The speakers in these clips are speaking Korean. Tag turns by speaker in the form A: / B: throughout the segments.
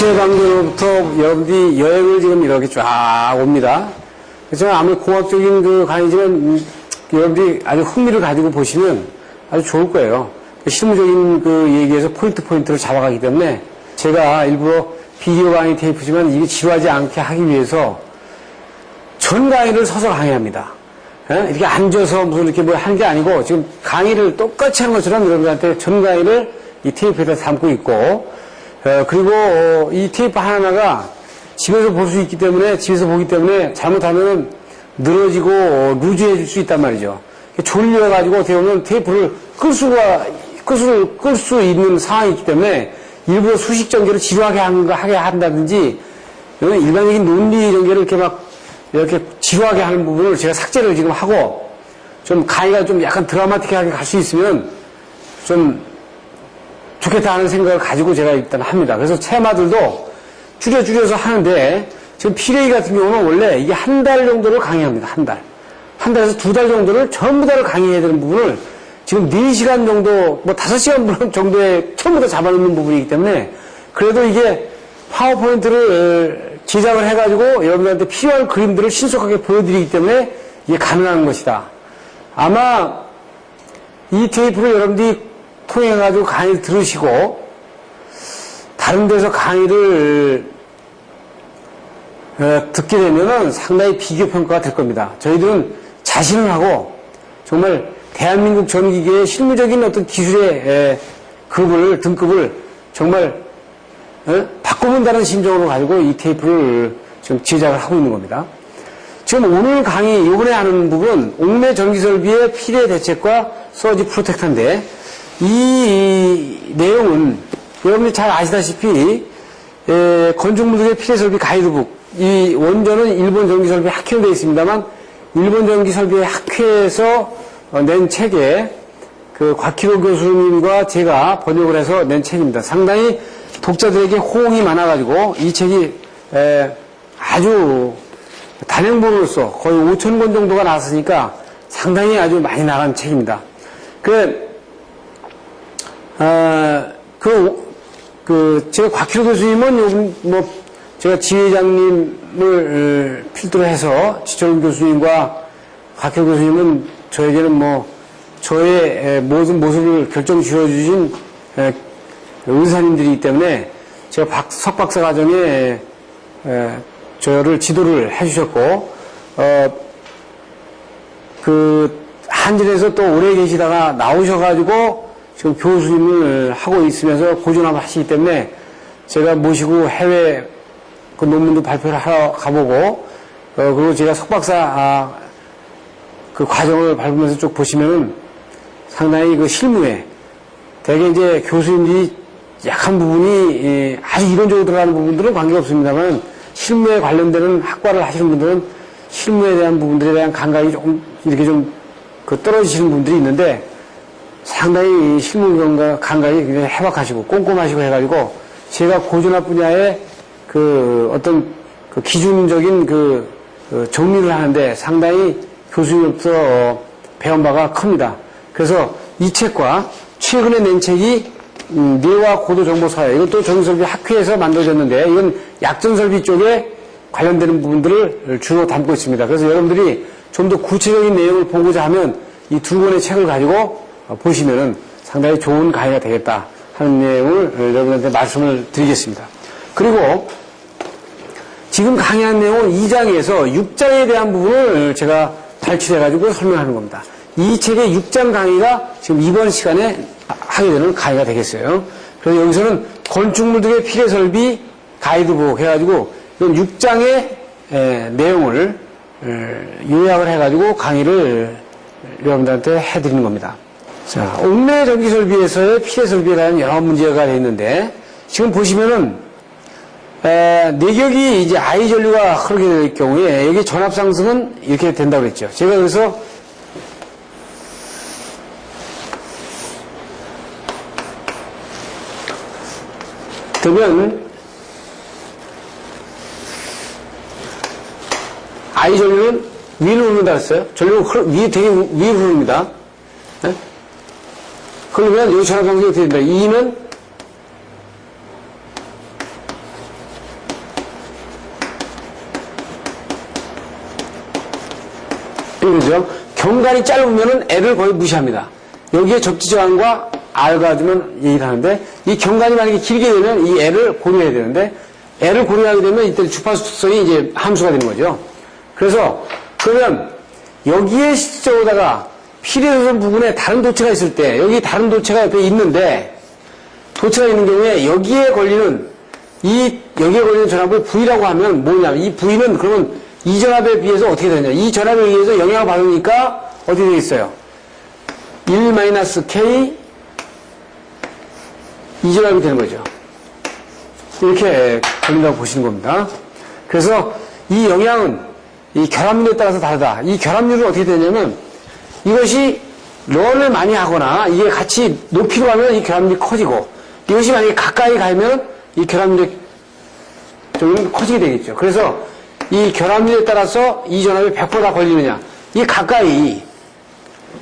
A: 국채방교로부터 여러분들이 여행을 지금 이렇게 쫙 옵니다. 그렇지만 아무리 공학적인 그 강의지만 여러분들이 아주 흥미를 가지고 보시면 아주 좋을 거예요. 실무적인 그 얘기에서 포인트를 잡아가기 때문에 제가 일부러 비디오 강의 테이프지만 이게 지루하지 않게 하기 위해서 전 강의를 서서 강의합니다. 이렇게 앉아서 무슨 이렇게 뭐 하는 게 아니고 지금 강의를 똑같이 하는 것처럼 여러분들한테 전 강의를 이 테이프에다 담고 있고, 그리고 이 테이프 하나하나가 집에서 볼 수 있기 때문에, 집에서 보기 때문에 잘못하면 늘어지고 루즈해질 수 있단 말이죠. 졸려가지고 어떻게 보면 테이프를 끌 수 있는 상황이 있기 때문에 일부러 수식 전개를 지루하게 하게 한다든지, 일반적인 논리 전개를 이렇게 막 이렇게 지루하게 하는 부분을 제가 삭제를 지금 하고, 좀 강의가 좀 약간 드라마틱하게 갈 수 있으면 좀 좋겠다 하는 생각을 가지고 제가 일단 합니다. 그래서 테마들도 줄여서 하는데, 지금 피레이 같은 경우는 원래 이게 한 달 정도를 강의합니다. 한 달에서 2달 정도를 전부 다를 강의해야 되는 부분을 지금 4시간 정도, 뭐 5시간 정도에 전부 다 잡아놓는 부분이기 때문에, 그래도 이게 파워포인트를 제작을 해가지고 여러분들한테 필요한 그림들을 신속하게 보여드리기 때문에 이게 가능한 것이다. 아마 이 테이프를 여러분들이 통해가지고 강의를 들으시고 다른 데서 강의를 듣게 되면은 상당히 비교평가가 될 겁니다. 저희들은 자신을 하고 정말 대한민국 전기계의 실무적인 어떤 기술의 등급을 정말 바꿔본다는 심정으로 가지고 이 테이프를 지금 제작을 하고 있는 겁니다. 지금 오늘 강의, 이번에 하는 부분, 옥내 전기설비의 피해 대책과 서지 프로텍터인데, 이 내용은 여러분들이 잘 아시다시피, 건축물들의 피해 설비 가이드북, 이 원전은 일본 전기설비 학회로 되어 있습니다만, 일본 전기설비 학회에서 낸 책에 그 곽희로 교수님과 제가 번역을 해서 낸 책입니다. 상당히 독자들에게 호응이 많아가지고 이 책이 아주 단행본으로서 거의 5,000권 정도가 나왔으니까 상당히 아주 많이 나간 책입니다. 제가 곽희로 교수님은 제가 지회장님을 필두로 해서 지철훈 교수님과 곽희로 교수님은 저에게는 저의 모든 모습을 결정 지어주신 의사님들이기 때문에 제가 석박사 과정에 저를 지도를 해주셨고, 한진에서 또 오래 계시다가 나오셔가지고 지금 교수님을 하고 있으면서 고전함을 하시기 때문에 제가 모시고 해외 그 논문도 발표를 하러 가보고, 그리고 제가 석박사 그 과정을 밟으면서 쭉 보시면은 상당히 그 실무에 대개 이제 교수님들이 약한 부분이 아주 이론적으로 들어가는 부분들은 관계없습니다만 실무에 관련되는 학과를 하시는 분들은 실무에 대한 부분들에 대한 감각이 조금 이렇게 떨어지시는 분들이 있는데 상당히 실무 감각이 굉장히 해박하시고 꼼꼼하시고 해가지고 제가 고전학 분야의 어떤 기준적인 정리를 하는데 상당히 교수님으로부터 배운 바가 큽니다. 그래서 이 책과 최근에 낸 책이 뇌와 고도정보사회, 이것도 전기설비 학회에서 만들어졌는데 이건 약전설비 쪽에 관련되는 부분들을 주로 담고 있습니다. 그래서 여러분들이 좀 더 구체적인 내용을 보고자 하면 이 2권의 책을 가지고 보시면은 상당히 좋은 강의가 되겠다 하는 내용을 여러분한테 말씀을 드리겠습니다. 그리고 지금 강의한 내용은 2장에서 6장에 대한 부분을 제가 발췌해가지고 설명하는 겁니다. 이 책의 6장 강의가 지금 이번 시간에 하게 되는 강의가 되겠어요. 그래서 여기서는 건축물들의 피해 설비 가이드북 해가지고 이건 6장의 내용을 요약을 해가지고 강의를 여러분들한테 해드리는 겁니다. 자, 옥내 전기 설비에서의 피해 설비에 대한 여러 문제가 되어 있는데 지금 보시면은 내격이 이제 I 전류가 흐르게 될 경우에 여기 전압 상승은 이렇게 된다고 그랬죠. 제가 그래서 그러면 I 전류는 위로 흐른다 했어요. 전류가 되게 위로 흐릅니다. 네? 그러면 여기 전압 상승이 어떻게 된다? E는 그죠? 경관이 짧으면은 L을 거의 무시합니다. 여기에 접지저항과 R 가지면 얘기를 하는데, 이 경관이 만약에 길게 되면 이 L을 고려해야 되는데, L을 고려하게 되면 이때 주파수 특성이 이제 함수가 되는 거죠. 그래서, 그러면 여기에 실제로다가 필요한 부분에 다른 도체가 있을 때, 여기 다른 도체가 옆에 있는데, 도체가 있는 경우에 여기에 걸리는 전압을 V라고 하면 뭐냐면, 이 V는 그러면 이 전압에 비해서 어떻게 되냐. 이 전압에 의해서 영향을 받으니까 어떻게 되겠어요? 1-K 이 전압이 되는 거죠. 이렇게 걸린다고 보시는 겁니다. 그래서 이 영향은 이 결합률에 따라서 다르다. 이 결합률은 어떻게 되냐면 이것이 런을 많이 하거나 이게 같이 높이로 가면 이 결합률이 커지고 이것이 만약에 가까이 가면 이 결합률이 좀 커지게 되겠죠. 그래서 이 결합률에 따라서 이 전압이 100% 다 걸리느냐. 이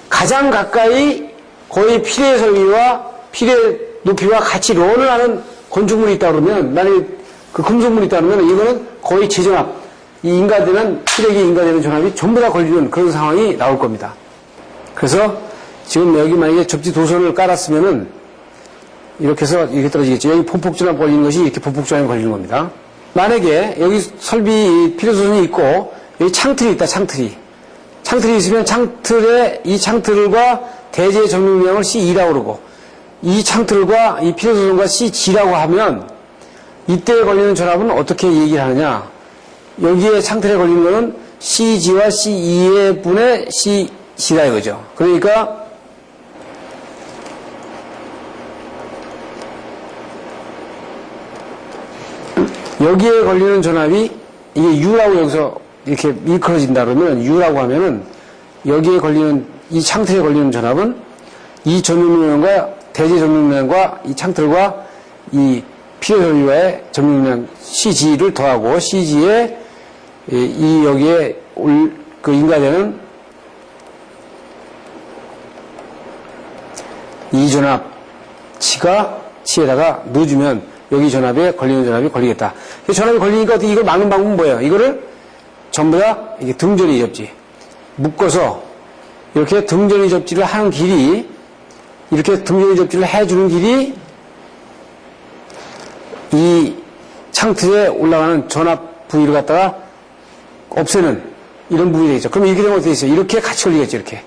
A: 가장 가까이 거의 필의 설비와 필의 높이와 같이 런을 하는 건축물이 있다 그러면, 만약에 그 금속물이 있다 그러면 이거는 거의 재전압, 이 인가되는, 필액이 인가되는 전압이 전부 다 걸리는 그런 상황이 나올 겁니다. 그래서 지금 여기 만약에 접지 도선을 깔았으면은 이렇게 해서 이렇게 떨어지겠죠. 여기 본폭전압 걸리는 것이 이렇게 본폭전압이 걸리는 겁니다. 만약에 여기 설비 필요소선이 있고 여기 창틀이 있다. 창틀이 있으면 이 창틀과 대지의 정육량을 C2라고 그러고 이 창틀과 이 필요소선과 CG라고 하면 이때 걸리는 전압은 어떻게 얘기를 하느냐. 여기에 창틀에 걸리는 거는 CG와 C2의 분의 CC다 이거죠. 그러니까 여기에 걸리는 전압이 이게 U라고 여기서 이렇게 일컬어진다 그러면 U라고 하면은 여기에 걸리는 이 창틀에 걸리는 전압은 이 전용량과 대지 전용량과 이 창틀과 이 필요전류와의 전용량 CG를 더하고 CG에 이 여기에 인가되는 이 치에다가 넣어주면 여기 전압에 걸리는 전압이 걸리겠다. 전압이 걸리니까 어떻게 이걸 막는 방법은 뭐예요? 이거를 전부 다 이게 등전이 접지 묶어서 이렇게 등전이 접지를 하는 길이 이렇게 등전이 접지를 해주는 길이 이 창틀에 올라가는 전압 부위를 갖다가 없애는 이런 부분이 되겠죠. 그럼 이렇게 되면 어떻게 되겠어요? 이렇게 같이 걸리겠죠. 이렇게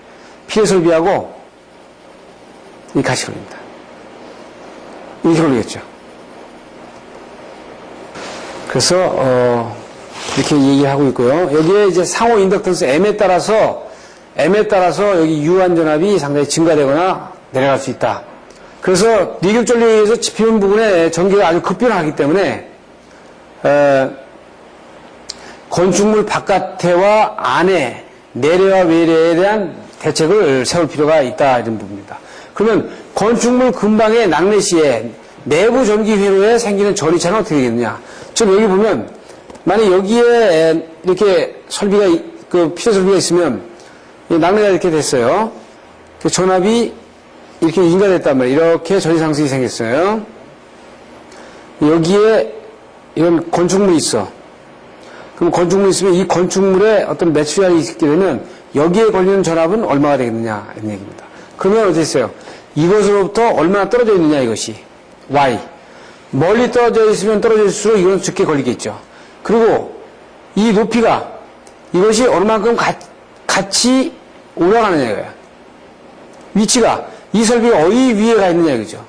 A: 피해 설비하고 이 같이 걸립니다. 이렇게 걸리겠죠. 그래서 이렇게 얘기하고 있고요. 여기에 이제 상호 인덕턴스 M에 따라서 여기 유한 전압이 상당히 증가되거나 내려갈 수 있다. 그래서 리격전류에 의해서 집히는 부분에 전기가 아주 급변하기 때문에 건축물 바깥에와 안에 내래와 외래에 대한 대책을 세울 필요가 있다 이런 부분입니다. 그러면 건축물 근방의 낙뢰 시에 내부 전기 회로에 생기는 전이차는 어떻게 되겠느냐? 지금 여기 보면 만약 여기에 이렇게 설비가 필요 설비가 있으면 낙뢰가 이렇게 됐어요. 그 전압이 이렇게 인가됐단 말이에요. 이렇게 전이 상승이 생겼어요. 여기에 이런 건축물이 있어. 그럼 건축물이 있으면 이 건축물에 어떤 매출량이 있게 되면 여기에 걸리는 전압은 얼마가 되겠느냐 이런 얘기입니다. 그러면 어떻게 했어요? 이것으로부터 얼마나 떨어져 있느냐 이것이 Y. 멀리 떨어져 있으면 떨어질수록 이건 적게 걸리겠죠. 그리고 이 높이가 이것이 얼마만큼 같이 올라가느냐 이거야. 위치가 이 설비가 어디 위에 가 있느냐 이거죠.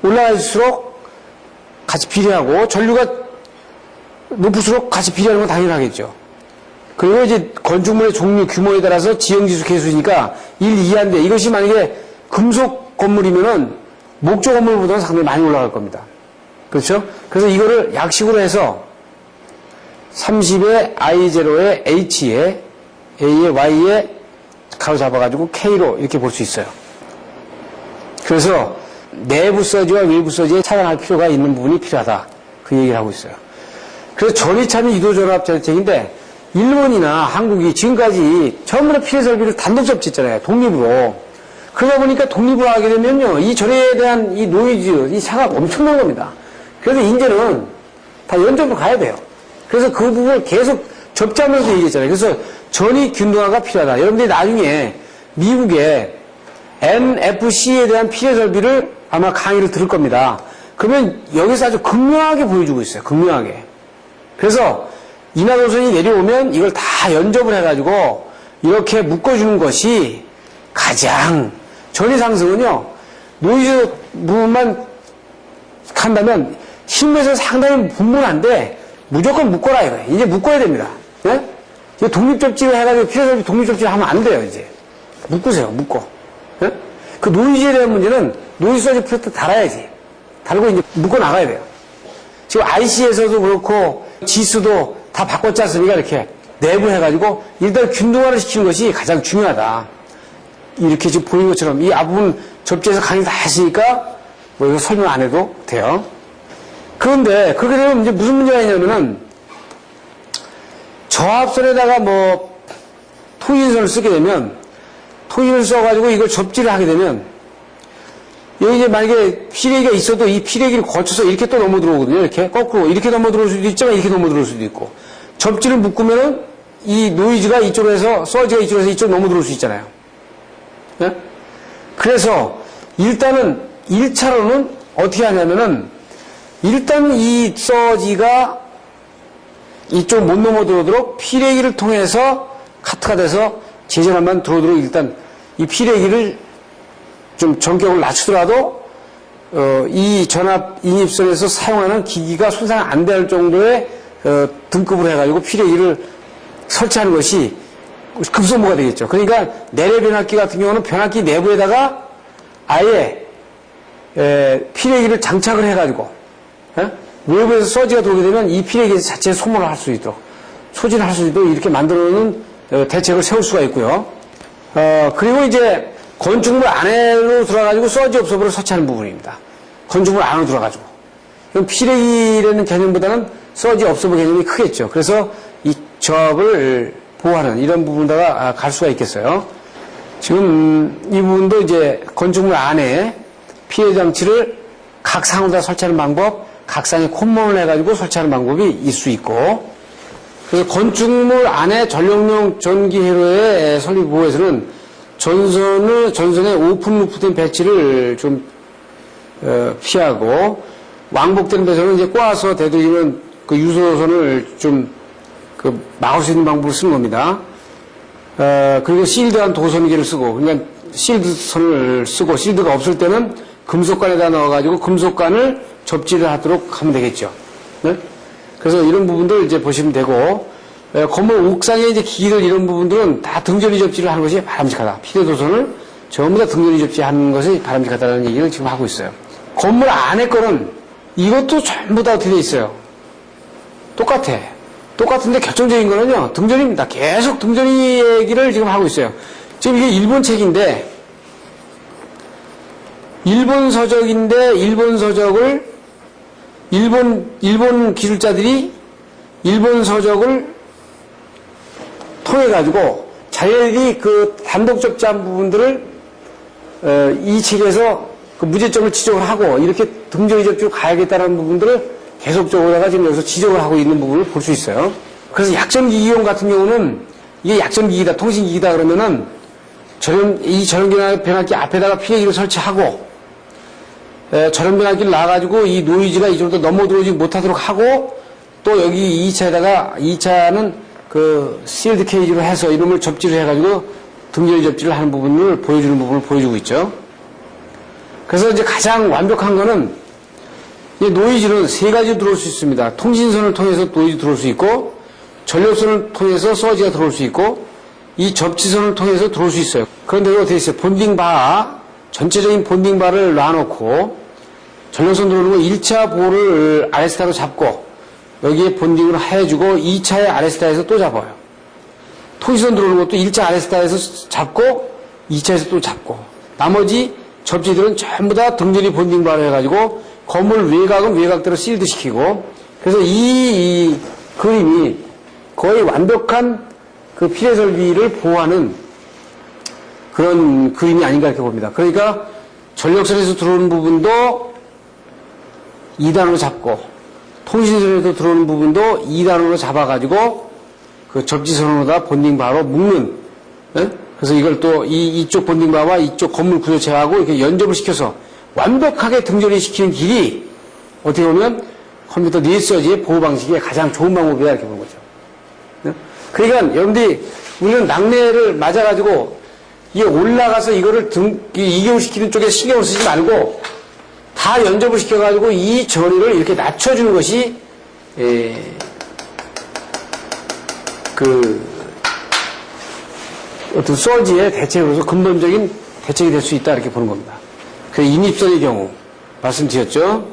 A: 올라갈수록 같이 비례하고 전류가 높을수록 같이 비례하는 건 당연하겠죠. 그리고 이제 건축물의 종류 규모에 따라서 지형지수 계수니까 1, 2한데 이것이 만약에 금속 건물이면은 목조 건물보다는 상당히 많이 올라갈 겁니다. 그렇죠? 그래서 이거를 약식으로 해서 30에 I0에 H에 A에 Y에 가로 잡아가지고 K로 이렇게 볼 수 있어요. 그래서 내부 서지와 외부 서지에 차단할 필요가 있는 부분이 필요하다. 그 얘기를 하고 있어요. 그래서 전이차는 유도전압 대책인데 일본이나 한국이 지금까지 전부 다 피해 설비를 단독 접지했잖아요. 독립으로. 그러다 보니까 독립을 하게 되면요. 이 전에 대한 이 노이즈, 이 차가 엄청난 겁니다. 그래서 이제는 다 연접으로 가야 돼요. 그래서 그 부분을 계속 접지하면서 얘기했잖아요. 그래서 전이 균등화가 필요하다. 여러분들이 나중에 미국의 NFC에 대한 피해 설비를 아마 강의를 들을 겁니다. 그러면 여기서 아주 극명하게 보여주고 있어요. 극명하게. 그래서 인하도선이 내려오면 이걸 다 연접을 해가지고 이렇게 묶어주는 것이 가장 전이 상승은요. 노이즈 부분만 한다면 힘에서 상당히 분분한데 무조건 묶어라 이거예요. 이제 묶어야 됩니다. 예? 이제 독립접지를 해가지고 피해설비 독립접지를 하면 안 돼요. 이제 묶으세요. 묶어. 예? 그 노이즈에 대한 문제는 노이즈 서지 플래트 달아야지. 달고 이제 묶어 나가야 돼요. 지금 IC에서도 그렇고 지수도 다 바꿨지 않습니까? 이렇게 내부 해가지고 일단 균등화를 시키는 것이 가장 중요하다. 이렇게 지금 보이는 것처럼 이 앞부분 접지에서 강의 다 했으니까 뭐 이거 설명 안 해도 돼요. 그런데 그렇게 되면 이제 무슨 문제가 있냐면은 저합선에다가 뭐 토인선을 쓰게 되면 토인을 써가지고 이걸 접지를 하게 되면 여기 이제 만약에 피레기가 있어도 이 피레기를 거쳐서 이렇게 또 넘어 들어오거든요. 이렇게 거꾸로 이렇게 넘어 들어올 수도 있지만 이렇게 넘어 들어올 수도 있고 접지를 묶으면은 이 노이즈가 이쪽으로 해서 서지가 이쪽으로 해서 이쪽으로 넘어 들어올 수 있잖아요. 네? 그래서 일단은 1차로는 어떻게 하냐면은 일단 이 서지가 이쪽 못 넘어 들어오도록 피레기를 통해서 카트가 돼서 제전환만 들어오도록 일단 이 피레기를 좀 전격을 낮추더라도 이 전압 인입선에서 사용하는 기기가 손상 안 될 정도의 등급으로 해가지고 피레기를 설치하는 것이 급선무가 되겠죠. 그러니까 내래 변압기 같은 경우는 변압기 내부에다가 아예 피레기를 장착을 해가지고 외부에서 서지가 들어오게 되면 이 피레기 자체에 소모를 할 수 있도록 소진을 할 수 있도록 이렇게 만들어놓는 대책을 세울 수가 있고요. 그리고 이제 건축물 안으로 들어가가지고 서지 업소버를 설치하는 부분입니다. 건축물 안으로 들어가가지고. 그럼 피레기라는 개념보다는 서지 업소버 개념이 크겠죠. 그래서 이 저압을 보호하는 이런 부분다가 갈 수가 있겠어요. 지금 이 부분도 이제 건축물 안에 피해 장치를 각 상으로 다 설치하는 방법, 각 상에 콧몸을 해가지고 설치하는 방법이 있을 수 있고, 그래서 건축물 안에 전력용 전기 회로의 설비 보호에서는 전선에 오픈 루프된 배치를 좀 피하고 왕복되는 데서는 이제 꼬아서 대들이는 그 유소선을 좀 막을 수 있는 방법을 쓰는 겁니다. 그리고 실드한 도선기를 쓰고, 그러니까 실드선을 쓰고, 실드가 없을 때는 금속관에다 넣어가지고 금속관을 접지를 하도록 하면 되겠죠. 네? 그래서 이런 부분들 이제 보시면 되고, 건물 옥상에 이제 기기들 이런 부분들은 다 등전이 접지를 하는 것이 바람직하다. 피레도선을 전부 다 등전이 접지하는 것이 바람직하다는 얘기를 지금 하고 있어요. 건물 안에 거는 이것도 전부 다 어떻게 돼 있어요? 똑같아. 똑같은데 결정적인 거는요, 등전입니다. 계속 등전이 얘기를 지금 하고 있어요. 지금 이게 일본 책인데, 일본 서적인데, 일본 서적을, 일본 기술자들이 일본 서적을 통해가지고 자기들이 그 단독 접지한 부분들을 이 책에서 그 무제점을 지적을 하고 이렇게 등전이 접지로 가야겠다는 부분들을 계속적으로다가 지금 여기서 지적을 하고 있는 부분을 볼 수 있어요. 그래서 약전기기용 같은 경우는 이게 약전기기다, 통신기기다 그러면은 이 전원 변압기 앞에다가 피해기를 설치하고 전원 변압기를 놔가지고 이 노이즈가 이쪽으로 넘어 들어오지 못하도록 하고 또 여기 2차에다가 2차는 그 실드 케이지로 해서 이름을 접지를 해가지고 등전이 접지를 하는 부분을 보여주는 부분을 보여주고 있죠. 그래서 이제 가장 완벽한 거는 이 노이즈는 세 가지 들어올 수 있습니다. 통신선을 통해서 노이즈 들어올 수 있고, 전력선을 통해서 서지가 들어올 수 있고, 이 접지선을 통해서 들어올 수 있어요. 그런데 이거 어떻게 있어요? 본딩바, 전체적인 본딩바를 놔놓고, 전력선 들어오는 거 1차 볼을 아레스타로 잡고, 여기에 본딩을 해주고, 2차의 아레스타에서 또 잡아요. 통신선 들어오는 것도 1차 아레스타에서 잡고, 2차에서 또 잡고, 나머지 접지들은 전부 다 등전이 본딩바를 해가지고, 건물 외곽은 외곽대로 실드 시키고, 그래서 이 그림이 거의 완벽한 그 피해 설비를 보호하는 그런 그림이 아닌가 이렇게 봅니다. 그러니까 전력선에서 들어오는 부분도 2단으로 잡고, 통신선에서 들어오는 부분도 2단으로 잡아가지고, 그 접지선으로다 본딩 바로 묶는, 예? 그래서 이걸 또 이쪽 본딩 바와 이쪽 건물 구조체하고 이렇게 연접을 시켜서 완벽하게 등전이 시키는 길이 어떻게 보면 컴퓨터 넷서지의 보호 방식의 가장 좋은 방법이다 이렇게 보는 거죠. 예? 그러니까 여러분들이 우리는 낙뢰를 맞아가지고 이게 올라가서 이거를 이경시키는 쪽에 신경을 쓰지 말고 다 연접을 시켜가지고 이 저리를 이렇게 낮춰주는 것이 어떤 서지의 대책으로서 근본적인 대책이 될 수 있다 이렇게 보는 겁니다. 그 인입선의 경우 말씀드렸죠.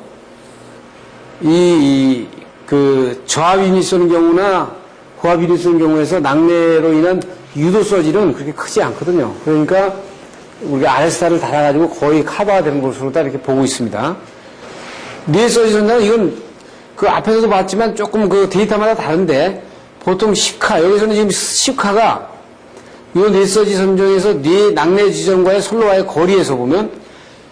A: 그 저압 인입선의 경우나 고압 인입선의 경우에서 낙뢰로 인한 유도 서지는 그렇게 크지 않거든요. 그러니까 우리가 아레스타를 달아가지고 거의 커버가 되는 것으로 다 이렇게 보고 있습니다. 뇌 서지 선장은 이건 그 앞에서도 봤지만 조금 그 데이터마다 다른데 보통 10카, 여기서는 지금 10카가 이 뇌서지 선정에서 뇌 낙뢰 지점과의 선로와의 거리에서 보면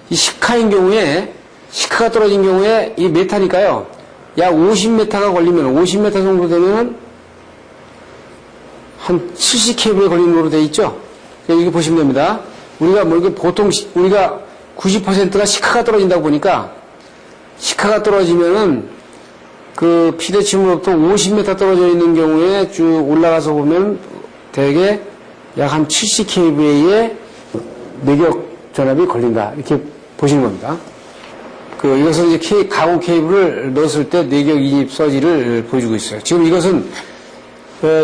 A: 이 10카인 경우에 10카가 떨어진 경우에 이 메타니까요. 약 50m가 걸리면 50m 정도 되면 한 70kb에 걸리는 거로 돼 있죠. 이거 보시면 됩니다. 우리가 뭐 이게 보통 우리가 90%가 10카가 떨어진다고 보니까 10카가 떨어지면은 그 피대침으로부터 50m 떨어져 있는 경우에 쭉 올라가서 보면 대개 약 한 70kV의 내격 전압이 걸린다. 이렇게 보시는 겁니다. 이것은 이제 가공 케이블을 넣었을 때 내격 인입 서지를 보여주고 있어요. 지금 이것은,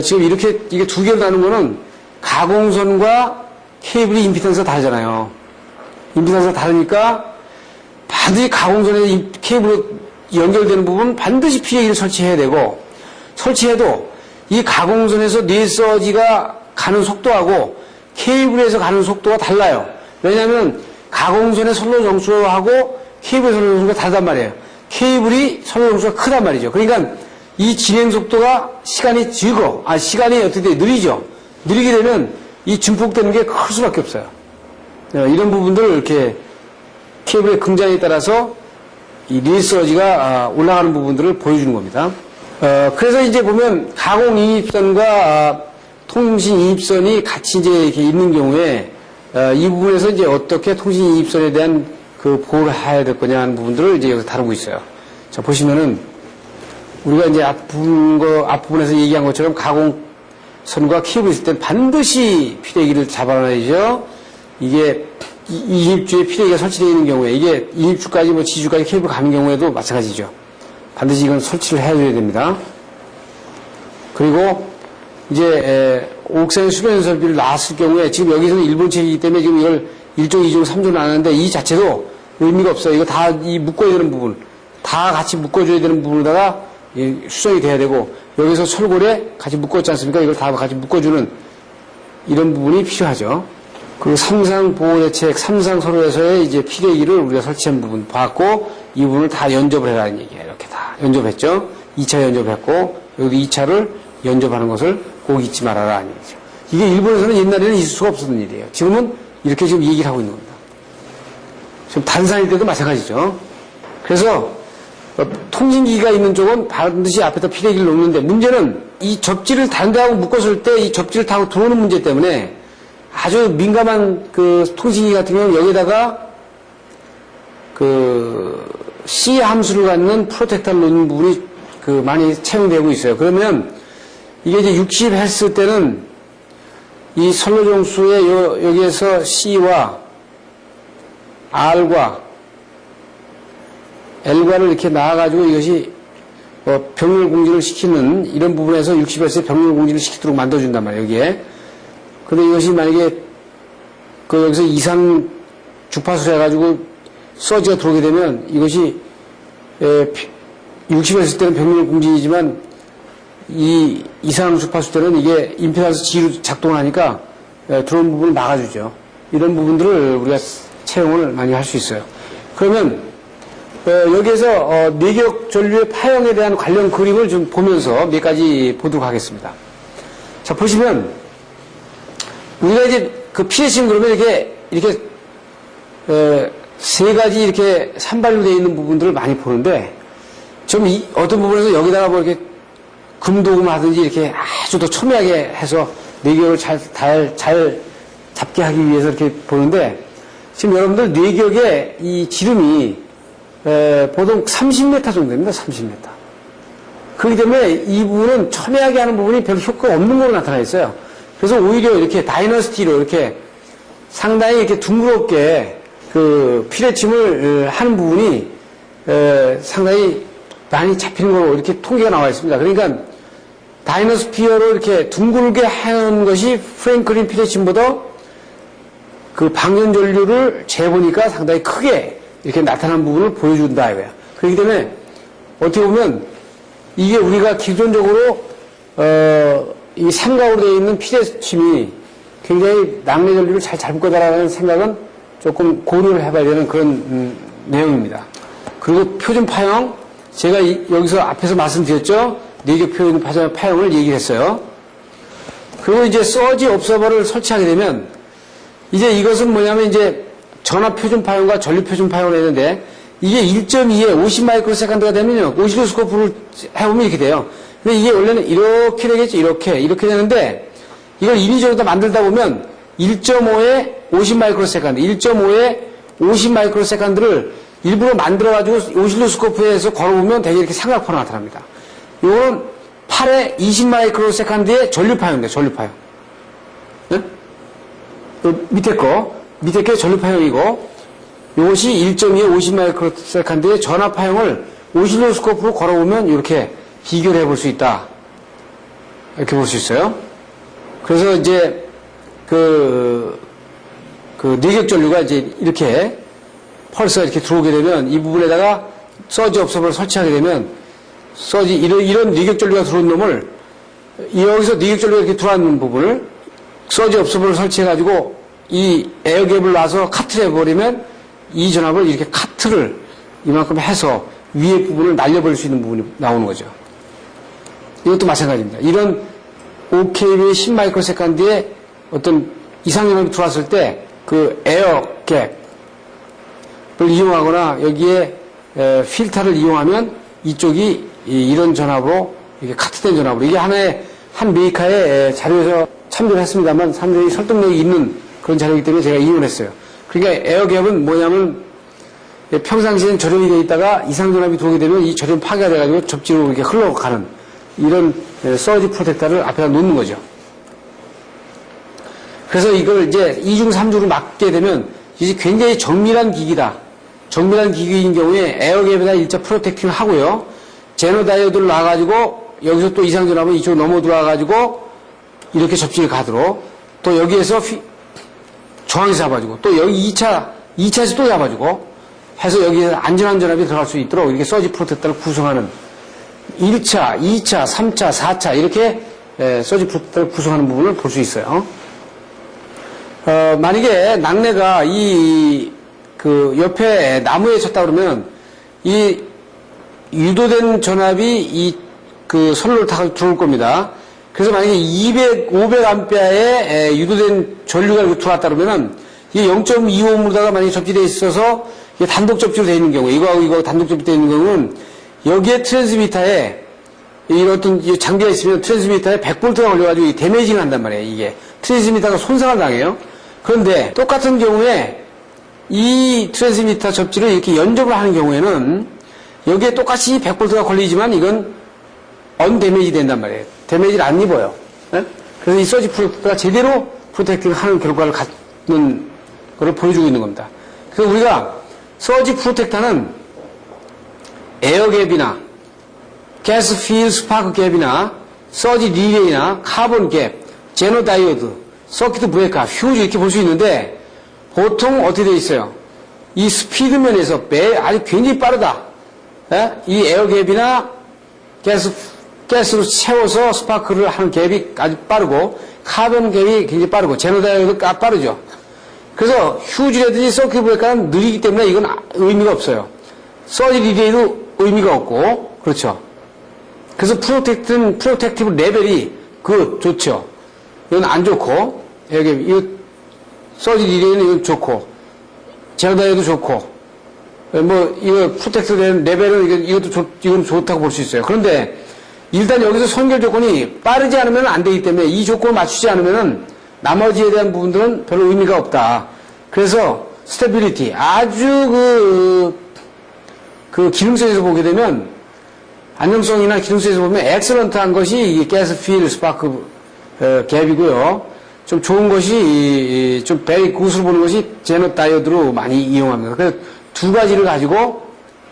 A: 지금 이게 두 개로 나눈 거는 가공선과 케이블이 임피던스가 다르잖아요. 임피던스가 다르니까 반드시 가공선에 케이블로 연결되는 부분은 반드시 피해기를 설치해야 되고, 설치해도 이 가공선에서 뇌서지가 가는 속도하고 케이블에서 가는 속도가 달라요. 왜냐하면 가공선의 선로 정수하고 케이블의 선로 정수가 다르단 말이에요. 케이블이 선로 정수가 크단 말이죠. 그러니까 이 진행 속도가 시간이 어떻게 돼? 느리죠. 느리게 되면 이 증폭되는 게 클 수밖에 없어요. 이런 부분들을 이렇게 케이블의 긍장에 따라서 이 뇌서지가 올라가는 부분들을 보여주는 겁니다. 그래서 이제 보면 가공 인입선과 통신 인입선이 같이 이제 이렇게 있는 경우에 이 부분에서 이제 어떻게 통신 인입선에 대한 그 보호를 해야 될 거냐 하는 부분들을 이제 여기서 다루고 있어요. 자, 보시면은 우리가 이제 앞부분에서 얘기한 것처럼 가공선과 케이블이 있을 땐 반드시 피대기를 잡아놔야죠. 이게 인입주에 피대기가 설치되어 있는 경우에 이게 인입주까지 뭐 지주까지 케이블 가는 경우에도 마찬가지죠. 반드시 이건 설치를 해줘야 됩니다. 그리고 이제 옥상의 수변 설비를 놨을 경우에 지금 여기서는 일본책이기 때문에 지금 이걸 1종, 2종, 3종 나눴는데 이 자체도 의미가 없어요. 이거 다 이 묶어야 되는 부분, 다 같이 묶어줘야 되는 부분에다가 수정이 돼야 되고 여기서 철골에 같이 묶었지 않습니까? 이걸 다 같이 묶어주는 이런 부분이 필요하죠. 그리고 삼상보호대책, 삼상서로에서의 이제 피대기를 우리가 설치한 부분 봤고 이 부분을 다 연접을 해라는 얘기예요. 이렇게 다 연접했죠. 2차 연접했고 여기도 2차를 연접하는 것을 꼭 잊지 말아라 하는 얘기죠. 이게 일본에서는 옛날에는 있을 수가 없었던 일이에요. 지금은 이렇게 지금 얘기를 하고 있는 겁니다. 지금 단산일 때도 마찬가지죠. 그래서 통신기기가 있는 쪽은 반드시 앞에다 피대기를 놓는데 문제는 이 접지를 다른 데하고 묶었을 때 이 접지를 타고 들어오는 문제 때문에 아주 민감한 그 통신기기 같은 경우는 여기다가 그 C 함수를 갖는 프로텍터를 놓는 부분이 그 많이 채용되고 있어요. 그러면 이게 이제 60 했을 때는 이 선로정수의 여기에서 C와 R과 L과를 이렇게 나와가지고 이것이 병렬 공지를 시키는 이런 부분에서 60Hz의 병렬 공지를 시키도록 만들어준단 말이에요, 여기에. 근데 이것이 만약에 그 여기서 이상 주파수를 해가지고 서지가 들어오게 되면 이것이 60Hz 때는 병렬 공지이지만 이 이상 주파수 때는 이게 임피던스 G로 작동을 하니까 들어온 부분을 막아주죠. 이런 부분들을 우리가 채용을 많이 할 수 있어요. 그러면 여기에서 내격 전류의 파형에 대한 관련 그림을 좀 보면서 몇 가지 보도록 하겠습니다. 자, 보시면 우리가 이제 그 피해심 그러면 이렇게 세 가지 이렇게 산발로 되어 있는 부분들을 많이 보는데 좀 어떤 부분에서 여기다가 뭐 이렇게 금도금을 하든지 이렇게 아주 더 첨예하게 해서 뇌격을 잘 잡게 하기 위해서 이렇게 보는데, 지금 여러분들 뇌격의 이 지름이 보통 30m 정도 됩니다. 30m. 그렇기 때문에 이 부분은 첨예하게 하는 부분이 별로 효과가 없는 걸로 나타나 있어요. 그래서 오히려 이렇게 다이너스티로 이렇게 상당히 이렇게 둥그럽게 그 피레침을 하는 부분이 상당히 많이 잡히는 걸로 이렇게 통계가 나와 있습니다. 그러니까 다이너스피어로 이렇게 둥글게 하는 것이 프랭클린 피레침보다 그 방연전류를 재보니까 상당히 크게 이렇게 나타난 부분을 보여준다 이거야. 그렇기 때문에 어떻게 보면 이게 우리가 기존적으로 이 삼각으로 되어 있는 피레침이 굉장히 낙뢰전류를 잘 잡을 거다라는 생각은 조금 고려를 해봐야 되는 그런 내용입니다. 그리고 표준 파형, 제가 여기서 앞에서 말씀드렸죠. 뇌격 표준 파형을 얘기를 했어요. 그리고 이제 서지 옵서버를 설치하게 되면 이제 이것은 뭐냐면 이제 전압 표준 파형과 전류 표준 파형을 했는데 이게 1.2에 50 마이크로세컨드가 되면요. 오실로스코프를 해보면 이렇게 돼요. 근데 이게 원래는 이렇게 되겠죠. 이렇게 되는데 이걸 인위적으로 만들다 보면 1.5에 50 마이크로세컨드, 1.5에 50 마이크로세컨드를 일부러 만들어가지고 오실로스코프에서 걸어보면 되게 이렇게 삼각포로 나타납니다. 이거는 8에 20 마이크로세컨드의 전류파형입니다. 전류파형. 네? 밑에 게 전류파형이고 이것이 1.2에 50 마이크로세컨드의 전압파형을 오실로스코프로 걸어보면 이렇게 비교를 해볼 수 있다. 이렇게 볼 수 있어요. 그래서 이제 그 뇌격 전류가 이제 이렇게 펄스가 이렇게 들어오게 되면 이 부분에다가 서지 옵서버를 설치하게 되면 이런 뇌격 전류가 들어온 놈을 여기서 뇌격 전류가 이렇게 들어오는 부분을 서지 옵서버를 설치해가지고 이 에어갭을 놔서 카트를 해버리면 이 전압을 이렇게 카트를 이만큼 해서 위에 부분을 날려버릴 수 있는 부분이 나오는 거죠. 이것도 마찬가지입니다. 이런 5kb의 10 마이크로세컨드의 어떤 이상전압이 들어왔을 때 그 에어갭을 이용하거나 여기에 필터를 이용하면 이쪽이 이런 전압으로 이렇게 카트된 전압으로 이게 하나의 한 메이커의 자료에서 참조를 했습니다만 상당히 설득력이 있는 그런 자료이기 때문에 제가 이용을 했어요. 그러니까 에어갭은 뭐냐면 평상시엔 저렴이 되어 있다가 이상전압이 들어오게 되면 이 저렴 파괴가 돼가지고 접지로 이렇게 흘러가는 이런 서지 프로텍터를 앞에다 놓는 거죠. 그래서 이걸 이제 2중 3주로 막게 되면 이제 굉장히 정밀한 기기다. 정밀한 기기인 경우에 에어갭에다 일자 프로텍팅을 하고요. 제너 다이오드를 놔가지고 여기서 또 이상전압은 이쪽으로 넘어 들어와가지고 이렇게 접지를 가도록 또 여기에서 저항이 잡아주고 또 여기 2차에서 또 잡아주고 해서 여기에 안전한 전압이 들어갈 수 있도록 이렇게 서지 프로텍터를 구성하는 1차, 2차, 3차, 4차 이렇게 서지 프로텍터를 구성하는 부분을 볼 수 있어요. 만약에 낙뢰가 그 옆에 나무에 쳤다 그러면 이 유도된 전압이 그 선로를 다 들어올 겁니다. 그래서 만약에 500A의 유도된 전류가 들어왔다 그러면은 이게 0.25M로다가 만약에 접지되어 있어서 이게 단독 접지로 되어 있는 경우, 이거 단독 접지되어 있는 경우는 여기에 트랜스미터에 이런 어떤 장비가 있으면 트랜스미터에 100V가 걸려가지고 이 데미징을 한단 말이에요. 이게 트랜스미터가 손상을 당해요. 그런데 똑같은 경우에 이 트랜스미터 접지를 이렇게 연접을 하는 경우에는 여기에 똑같이 100V가 걸리지만 이건 언데미지 된단 말이에요. 데미지를 안 입어요. 네? 그래서 이 서지 프로텍터가 제대로 프로텍팅을 하는 결과를 갖는 것을 보여주고 있는 겁니다. 그래서 우리가 서지 프로텍터는 에어갭이나 가스 필 스파크 갭이나 서지 리레이나 카본 갭, 제너 다이오드, 서킷 브레이커, 휴즈 이렇게 볼 수 있는데 보통 어떻게 되어 있어요? 이 스피드 면에서 아주 굉장히 빠르다. 예? 이 에어갭이나 가스로 채워서 스파크를 하는 갭이 아주 빠르고 카본 갭이 굉장히 빠르고 제너 다이오드가 빠르죠. 그래서 휴즈라든지 서킷 브레이커는 느리기 때문에 이건 의미가 없어요. 서지 리레이도 의미가 없고 그렇죠. 그래서 프로텍티브 레벨이 좋죠. 이건 안 좋고 이거 서지 리레이는 이건 좋고 제너 다이오드 좋고 이거 프로텍티브 레벨은 이건 좋다고 볼 수 있어요. 그런데 일단 여기서 선결 조건이 빠르지 않으면 안 되기 때문에 이 조건을 맞추지 않으면은 나머지에 대한 부분들은 별로 의미가 없다. 그래서 스테빌리티 아주 그 기능성에서 보게 되면 안정성이나 기능성에서 보면 엑셀런트한 것이 이 가스 필 스파크 갭이고요. 좀 좋은 것이 좀 베리 굿으로 보는 것이 제너 다이오드로 많이 이용합니다. 그래서 두 가지를 가지고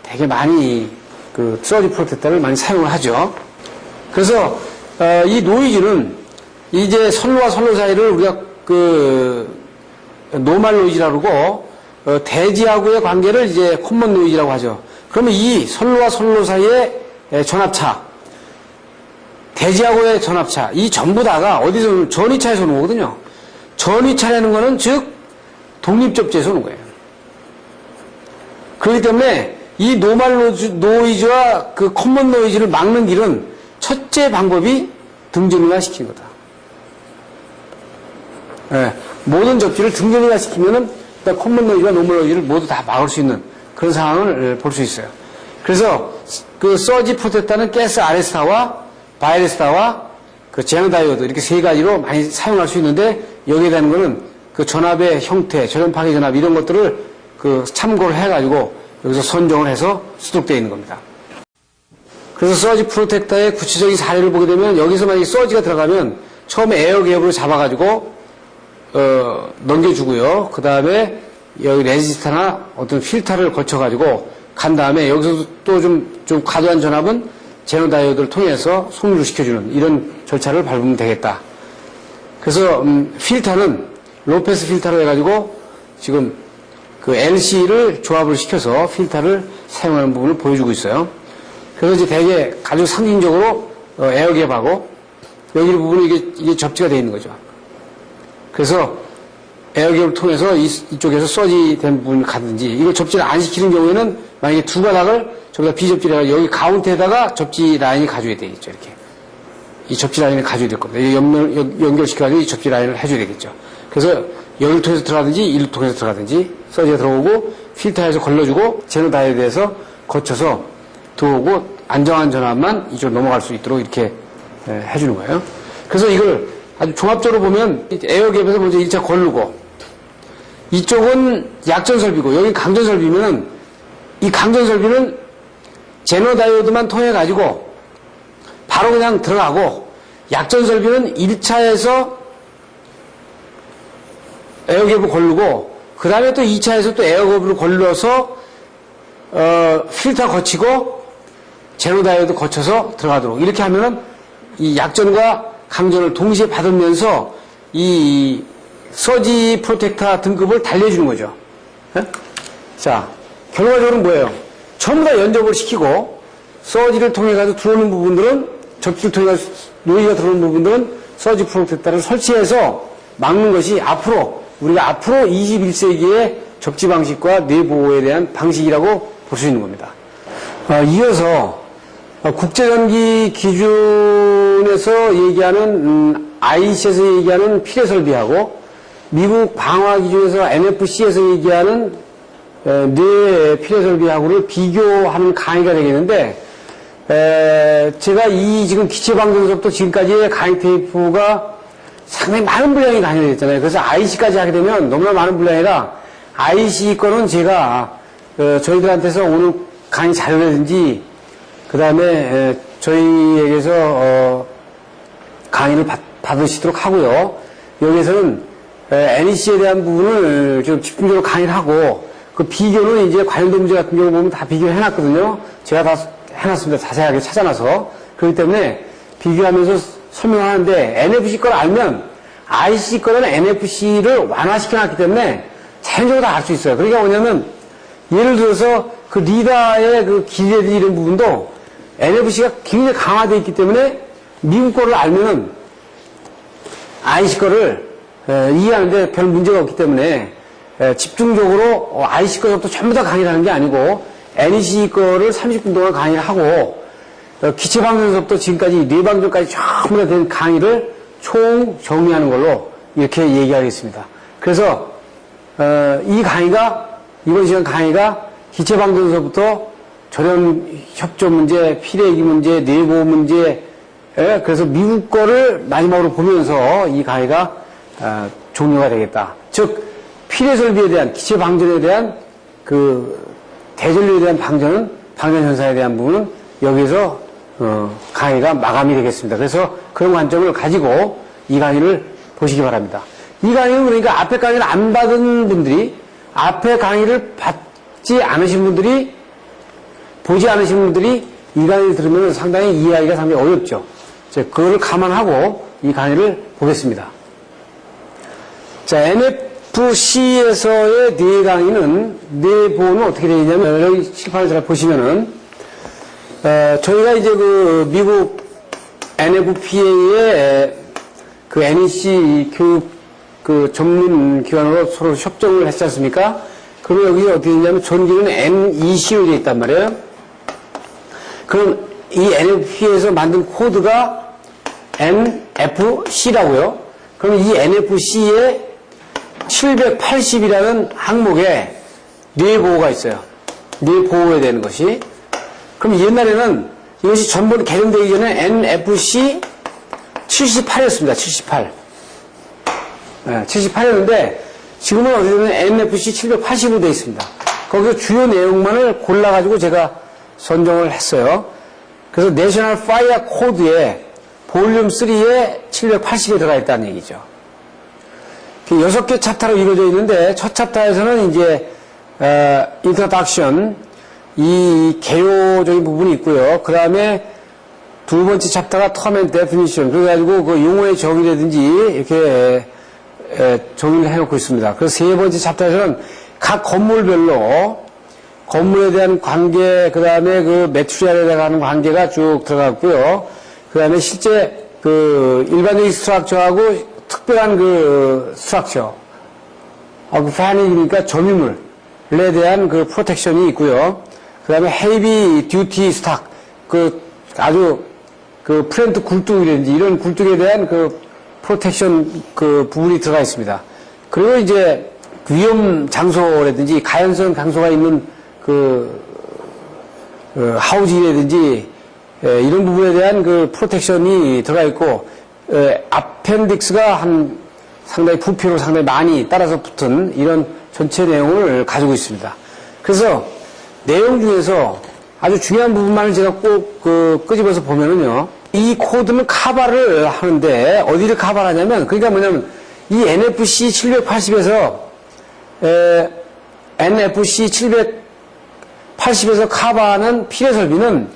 A: 되게 많이 그 서지 프로텍터를 많이 사용을 하죠. 그래서 이 노이즈는 이제 선로와 선로 사이를 우리가 그 노멀 노이즈라고 그러고 대지하고의 관계를 이제 콤먼 노이즈라고 하죠. 그러면 이 선로와 선로 사이의 전압차, 대지하고의 전압차, 이 전부 다가 어디서 전위차에서 오는 거거든요. 전위차라는 거는 즉 독립접지에서 오는 거예요. 그렇기 때문에 이 노멀 노이즈와 그 콤먼 노이즈를 막는 길은 첫째 방법이 등전이화 시키는 거다. 네, 모든 접지를 등전이화 시키면은 콤먼 노이즈와 노멀 노이즈를 모두 다 막을 수 있는 그런 상황을 볼 수 있어요. 그래서 그 서지 프로텍터는 가스 아레스타와 바이레스타와 그 제너 다이오드 이렇게 세 가지로 많이 사용할 수 있는데 여기에 대한 거는 그 전압의 형태, 저전 파괴 전압 이런 것들을 그 참고를 해가지고 여기서 선정을 해서 수록되어 있는 겁니다. 그래서 서지 프로텍터의 구체적인 사례를 보게 되면 여기서 만약에 서지가 들어가면 처음에 에어 갭으로 잡아가지고 넘겨주고요. 그 다음에 여기 레지스터나 어떤 필터를 거쳐가지고 간 다음에 여기서 또 좀 과도한 전압은 제너 다이오드를 통해서 손으로 시켜주는 이런 절차를 밟으면 되겠다. 그래서 필터는 로페스 필터로 해가지고 지금 그 LC를 조합을 시켜서 필터를 사용하는 부분을 보여주고 있어요. 그래서 이제 되게 아주 상징적으로 에어갭하고 여기 부분은 이게 접지가 되어 있는 거죠. 그래서 에어갭을 통해서 이쪽에서 서지된 부분을 가든지 이걸 접지를 안 시키는 경우에는 만약에 두 가닥을 저기다 비접지를 해서 여기 가운데에다가 접지 라인이 가줘야 되겠죠. 이렇게 이 접지 라인을 가줘야 될 겁니다. 연결시켜가지고 이 접지 라인을 해줘야 되겠죠. 그래서 여기를 통해서 들어가든지 이를 통해서 들어가든지 서지가 들어오고 필터에서 걸러주고 제너 다이오드에서 거쳐서 들어오고 안정한 전압만 이쪽으로 넘어갈 수 있도록 이렇게 해주는 거예요. 그래서 이걸 아주 종합적으로 보면 에어갭에서 먼저 1차 걸르고 이쪽은 약전 설비고 여기 강전 설비면은 이 강전 설비는 제너 다이오드만 통해 가지고 바로 그냥 들어가고 약전 설비는 1차에서 에어갭을 걸르고 그 다음에 또 2차에서 또 에어갭을 걸러서 필터 거치고 제너 다이오드 거쳐서 들어가도록 이렇게 하면은 이 약전과 강전을 동시에 받으면서 이 서지 프로텍터 등급을 달려주는 거죠. 네? 자, 결과적으로는 뭐예요? 전부 다 연접을 시키고 서지를 통해 가지고 들어오는 부분들은 접지를 통해 가지고 노이즈가 들어오는 부분들은 서지 프로텍터를 설치해서 막는 것이 우리가 앞으로 21세기의 접지 방식과 내보호에 대한 방식이라고 볼 수 있는 겁니다. 이어서 국제전기 기준에서 얘기하는 IC에서 얘기하는 필요 설비하고 미국 방화 기준에서 NFC에서 얘기하는 뇌 필요 설비하고를 비교하는 강의가 되겠는데 제가 이 지금 기체방정서부터 지금까지의 강의 테이프가 상당히 많은 분량이 강의가 됐잖아요. 그래서 IC까지 하게 되면 너무나 많은 분량이라 IC 거는 제가 저희들한테서 오늘 강의 자료라든지 그 다음에 저희에게서 강의를 받으시도록 하고요. 여기에서는 NEC에 대한 부분을 좀 집중적으로 강의를 하고 그 비교는 이제 관련된 문제 같은 경우 보면 다 비교해놨거든요. 제가 다 해놨습니다. 자세하게 찾아놔서. 그렇기 때문에 비교하면서 설명하는데 NFC 걸 알면 IC 거는 NFC를 완화시켜놨기 때문에 자연적으로 다 알 수 있어요. 그러니까 뭐냐면 예를 들어서 그 리다의 그 기대들이 이런 부분도 NFC가 굉장히 강화되어 있기 때문에 미국 거를 알면은 IC 거를 이해하는데 별 문제가 없기 때문에 집중적으로 IC 거부터 전부 다 강의를 하는 게 아니고 NEC 거를 30분 동안 강의를 하고 기체방전서부터 지금까지 뇌방전까지 전부 다 된 강의를 총 정리하는 걸로 이렇게 얘기하겠습니다. 그래서 이 강의가 이번 시간 강의가 기체방전서부터 전염 협조 문제, 피뢰기 문제, 내보호 문제, 예, 그래서 미국 거를 마지막으로 보면서 이 강의가 종료가 되겠다. 즉 필요 설비에 대한 기체 방전에 대한 그 대전류에 대한 방전 현상에 대한 부분은 여기서 강의가 마감이 되겠습니다. 그래서 그런 관점을 가지고 이 강의를 보시기 바랍니다. 이 강의는 그러니까 앞에 강의를 안 받은 분들이, 앞에 강의를 받지 않으신 분들이, 보지 않으신 분들이 이 강의를 들으면 상당히 이해하기가 상당히 어렵죠. 그거를 감안하고 이 강의를 보겠습니다. 자, NFC에서의 네 강의는, 네 보는 어떻게 되어 있냐면, 여기 칠판을 잘 보시면은, 저희가 이제 그 미국 NFPA의 그 NEC 교육 그 전문 기관으로 서로 협정을 했지 않습니까? 그럼 여기 어떻게 되냐면 전기는 NEC로 되어 있단 말이에요. 그럼 이 NFPA에서 만든 코드가 NFC라고요. 그럼 이 NFC에 780이라는 항목에 뇌보호가 있어요. 뇌보호해야 되는 것이. 그럼 옛날에는 이것이 전번 개정되기 전에 NFC 78이었습니다. 78. 네, 78이었는데 지금은 어떻게 되면 NFC 780으로 되어 있습니다. 거기서 주요 내용만을 골라가지고 제가 선정을 했어요. 그래서 내셔널 파이어 코드에 볼륨 3에 780이 들어가 있다는 얘기죠. 6개 챕터로 이루어져 있는데 첫 챕터에서는 이제 인트로덕션, 이 개요적인 부분이 있고요. 그 다음에 두 번째 챕터가 term and definition. 그래가지고 그 용어의 정의라든지 이렇게 정의를 해놓고 있습니다. 그래서 세 번째 챕터에서는 각 건물별로 건물에 대한 관계, 그 다음에 그 매트리얼에 대한 관계가 쭉 들어갔고요. 그 다음에 실제 그 일반적인 스트럭처하고 특별한 그 스트럭처, 그 패닉이니까 점유물에 대한 그 프로텍션이 있고요. 그 다음에 헤이비 듀티 스탁, 그 아주 그 플랜트 굴뚝이라든지 이런 굴뚝에 대한 그 프로텍션 그 부분이 들어가 있습니다. 그리고 이제 위험 장소라든지 가연성 장소가 있는 그 하우징이라든지 이런 부분에 대한 그 프로텍션이 들어가 있고, 아펜딕스가 한 상당히 부피로 상당히 많이 따라서 붙은 이런 전체 내용을 가지고 있습니다. 그래서 내용 중에서 아주 중요한 부분만을 제가 꼭 끄집어서 보면은요, 이 코드는 카바를 하는데 어디를 카바를 하냐면, 그러니까 뭐냐면 이 NFC 780에서 NFC 780에서 카바하는 필요 설비는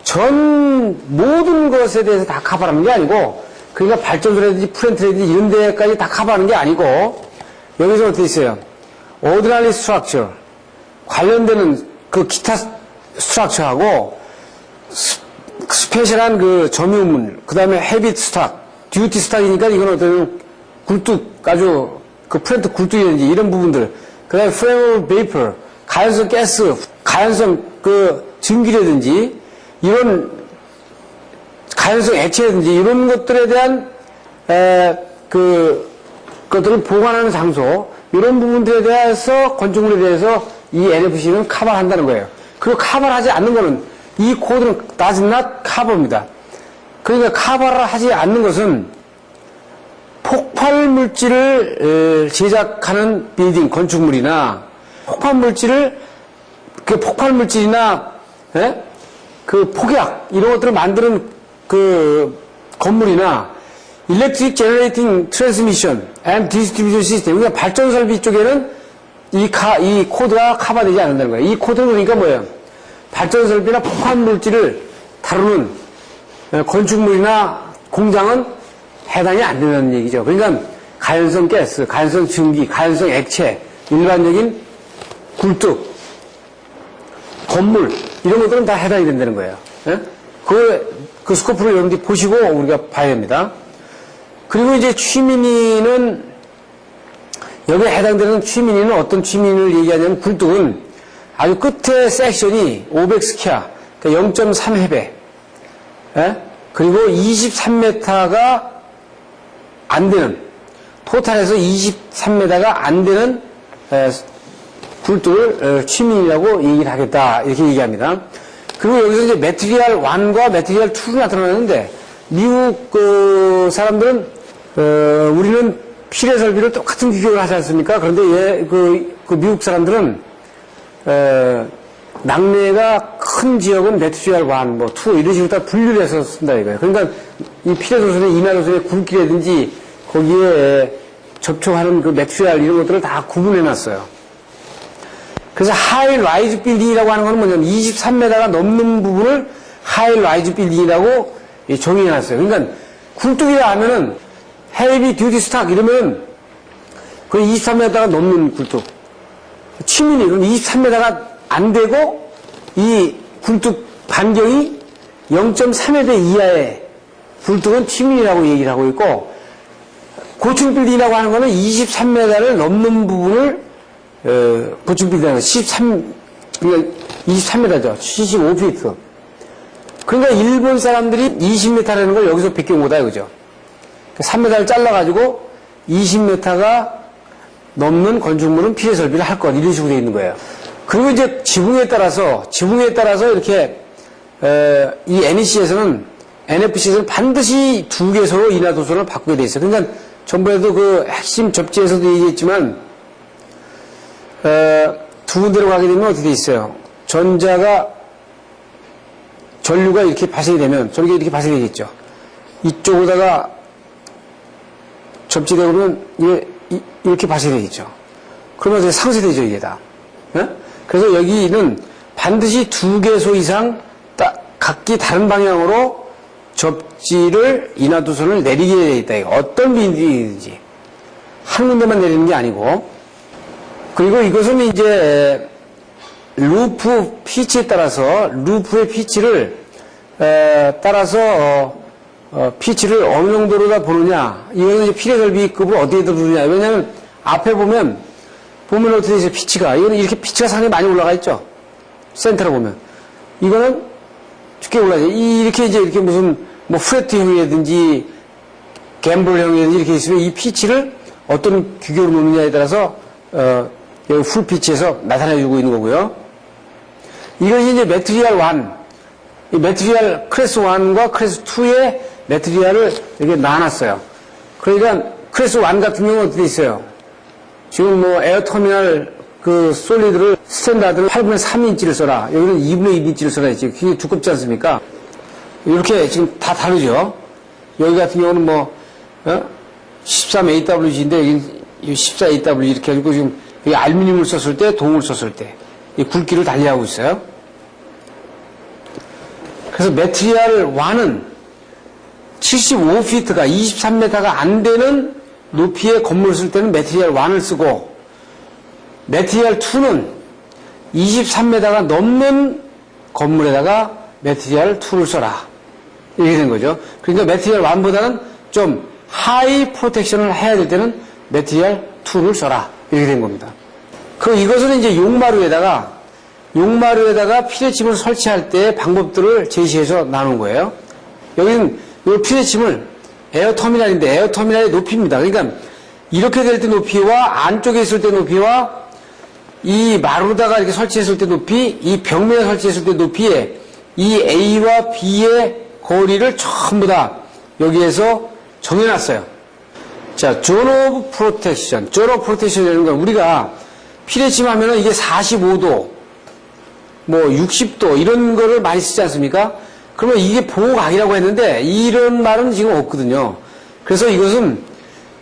A: 전 모든 것에 대해서 다 카바하는 게 아니고, 그러니까 발전소라든지 플랜트라든지 이런 데까지 다 카바하는 게 아니고, 여기서 어떻게 있어요? Ordinary Structure, 관련되는 그 기타 스트럭처하고 스페셜한 그 점유물, 그 다음에 헤비 스탁, 듀티 스탁이니까 이건 어떤 굴뚝, 아주 그 플랜트 굴뚝이라든지 이런 부분들, 그 다음에 프레임 베이퍼, 가연성 가스, 가연성 그 증기라든지 이런 가연성 액체라든지 이런 것들에 대한 그것들을 보관하는 장소, 이런 부분들에 대해서 건축물에 대해서 이 NFC는 커버를 한다는 거예요. 그리고 커버를 하지 않는 거는 이 코드는 does not cover입니다. 그러니까 커버를 하지 않는 것은 폭발 물질을 제작하는 빌딩, 건축물이나 폭발 물질이나 그 폭약 이런 것들을 만드는 그 건물이나 Electric Generating Transmission and Distribution System, 그러니까 발전 설비 쪽에는 이 코드가 커버되지 않는다는 거예요. 이 코드는 그러니까 뭐예요? 발전 설비나 폭발 물질을 다루는 건축물이나 공장은 해당이 안 된다는 얘기죠. 그러니까 가연성 가스, 가연성 증기, 가연성 액체, 일반적인 굴뚝, 건물 이런 것들은 다 해당이 된다는 거예요. 그 스코프를 여러분들이 보시고 우리가 봐야 됩니다. 그리고 이제 취미니는, 여기에 해당되는 취미니는 어떤 취미니를 얘기하냐면, 굴뚝은 아주 끝에 섹션이 500스키아, 그러니까 0.3회배, 그리고 23m가 안 되는, 토탈에서 23m가 안 되는 굴뚝을 취미니라고 얘기를 하겠다, 이렇게 얘기합니다. 그리고 여기서 이제 매트리얼 1과 매트리얼 2가 나타나는데, 미국 사람들은 우리는 피레 설비를 똑같은 규격을 하지 않습니까? 그런데 그 미국 사람들은 낙뢰가 큰 지역은 메트리얼 1, 뭐 2 이런 식으로 다 분류를 해서 쓴다 이거예요. 그러니까 이 피레 도선의 이나 도선의 굵기라든지 거기에 접촉하는 그 메트리얼 이런 것들을 다 구분해 놨어요. 그래서 하이 라이즈 빌딩이라고 하는 건 뭐냐면 23m가 넘는 부분을 하이 라이즈 빌딩이라고 정의해 놨어요. 그러니까 굴뚝이라 하면은 헤비 듀티 스탁 이러면 그 23m가 넘는 굴뚝. 치민이 그럼 23m가 안 되고 이 굴뚝 반경이 0.3m 이하의 굴뚝은 치민이라고 얘기를 하고 있고 고층 빌딩이라고 하는 거는 23m를 넘는 부분을 고층 빌딩이라고 23m죠. 75피트. 그러니까 일본 사람들이 20m라는 걸 여기서 베껴온 거다 이거죠. 3m를 잘라가지고 20m가 넘는 건축물은 피해 설비를 할 것 이런 식으로 되어 있는 거예요. 그리고 이제 지붕에 따라서 이렇게 이 NFC에서는 반드시 2개소로 인하 도선을 바꾸게 돼 있어요. 그러니까 전번에도 그 핵심 접지에서도 얘기했지만 두 군데로 가게 되면 어떻게 돼 있어요? 전류가 이렇게 발생이 되면 저렇게 이렇게 발생이 되겠죠. 이쪽으로다가 접지되고 그러면 이렇게 발생이 되겠죠. 그러면 이제 상쇄되죠, 이게 다. 네? 그래서 여기는 반드시 2개소 이상 각기 다른 방향으로 접지를 인하도선을 내리게 되어 있다. 이거. 어떤 빌딩이든지 한 군데만 내리는 게 아니고. 그리고 이것은 이제 루프 피치에 따라서 루프의 피치를 따라서 피치를 어느 정도로다 보느냐. 이거는 이제 피레 설비급을 어디에 두느냐. 왜냐하면 앞에 보면 어떻게 되죠? 피치가 이거는 이렇게 피치가 상당히 많이 올라가 있죠. 센터로 보면 이거는 쉽게 올라가죠. 이렇게 무슨 뭐 프레트형이라든지 갬블형이라든지 이렇게 있으면 이 피치를 어떤 규격으로 놓느냐에 따라서 여기 풀 피치에서 나타내주고 있는 거고요. 이것이 이제 매트리얼 1, 이 매트리얼 클래스 1과 클래스 2의 매트리얼을 이렇게 나눴어요. 그러니까 클래스 1 같은 경우는 어떻게 있어요? 지금 뭐 에어터미널 그 솔리드를 스탠다드를 8분의 3인치를 써라. 여기는 2분의 1인치를 써라 했지. 그게 두껍지 않습니까? 이렇게 지금 다 다르죠. 여기 같은 경우는 뭐 13AWG인데 여기 14AW 이렇게 해가지고 지금 이 알루미늄을 썼을 때, 동을 썼을 때 이 굵기를 달리하고 있어요. 그래서 매트리얼 1은 75피트가 23m가 안 되는 높이의 건물을 쓸 때는 매트리얼 1을 쓰고 매트리얼 2는 23m가 넘는 건물에다가 매트리얼 2를 써라. 이렇게 된 거죠. 그러니까 매트리얼 1보다는 좀 하이 프로텍션을 해야 될 때는 매트리얼 2를 써라. 이렇게 된 겁니다. 이것은 이제 용마루에다가 피레침을 설치할 때 방법들을 제시해서 나눈 거예요. 여기는 이 피레침을 에어터미널인데 에어터미널의 높이입니다. 그러니까 이렇게 될 때 높이와 안쪽에 있을 때 높이와 이 마루다가 이렇게 설치했을 때 높이, 이 벽면에 설치했을 때 높이에 이 A와 B의 거리를 전부 다 여기에서 정해놨어요. 자, 존 오브 프로텍션이라는 건 우리가 피레침 하면은 이게 45도, 뭐 60도 이런 거를 많이 쓰지 않습니까? 그러면 이게 보호각이라고 했는데 이런 말은 지금 없거든요. 그래서 이것은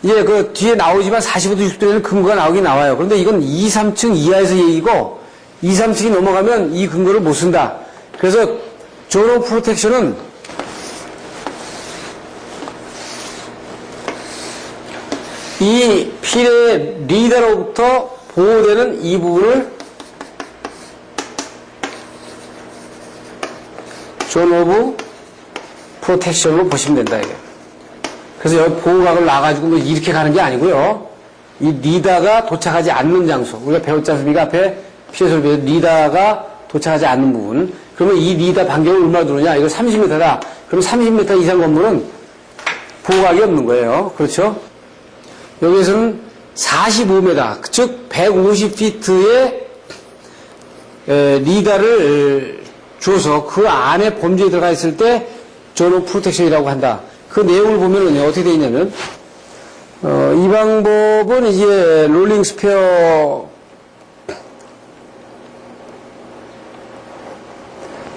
A: 이제 그 뒤에 나오지만 45도, 60도에는 근거가 나오긴 나와요. 그런데 이건 2, 3층 이하에서 얘기고 2, 3층이 넘어가면 이 근거를 못 쓴다. 그래서 존 오브 프로텍션은 이 피레 리더로부터 보호되는 이 부분을 존 오브 프로텍션으로 보시면 된다, 이게. 그래서 여기 보호각을 놔가지고 뭐 이렇게 가는 게 아니고요. 이 리다가 도착하지 않는 장소. 우리가 배웠지 않습니까? 앞에 피해 설비에서 리다가 도착하지 않는 부분. 그러면 이 리다 반경을 얼마나 두느냐? 이거 30m다. 그럼 30m 이상 건물은 보호각이 없는 거예요. 그렇죠? 여기에서는 45m, 즉 150피트의 리다를 줘서 그 안에 범주에 들어가 있을 때 존 오브 프로텍션이라고 한다. 그 내용을 보면은 어떻게 되어 있냐면, 이 방법은 이제 롤링 스페어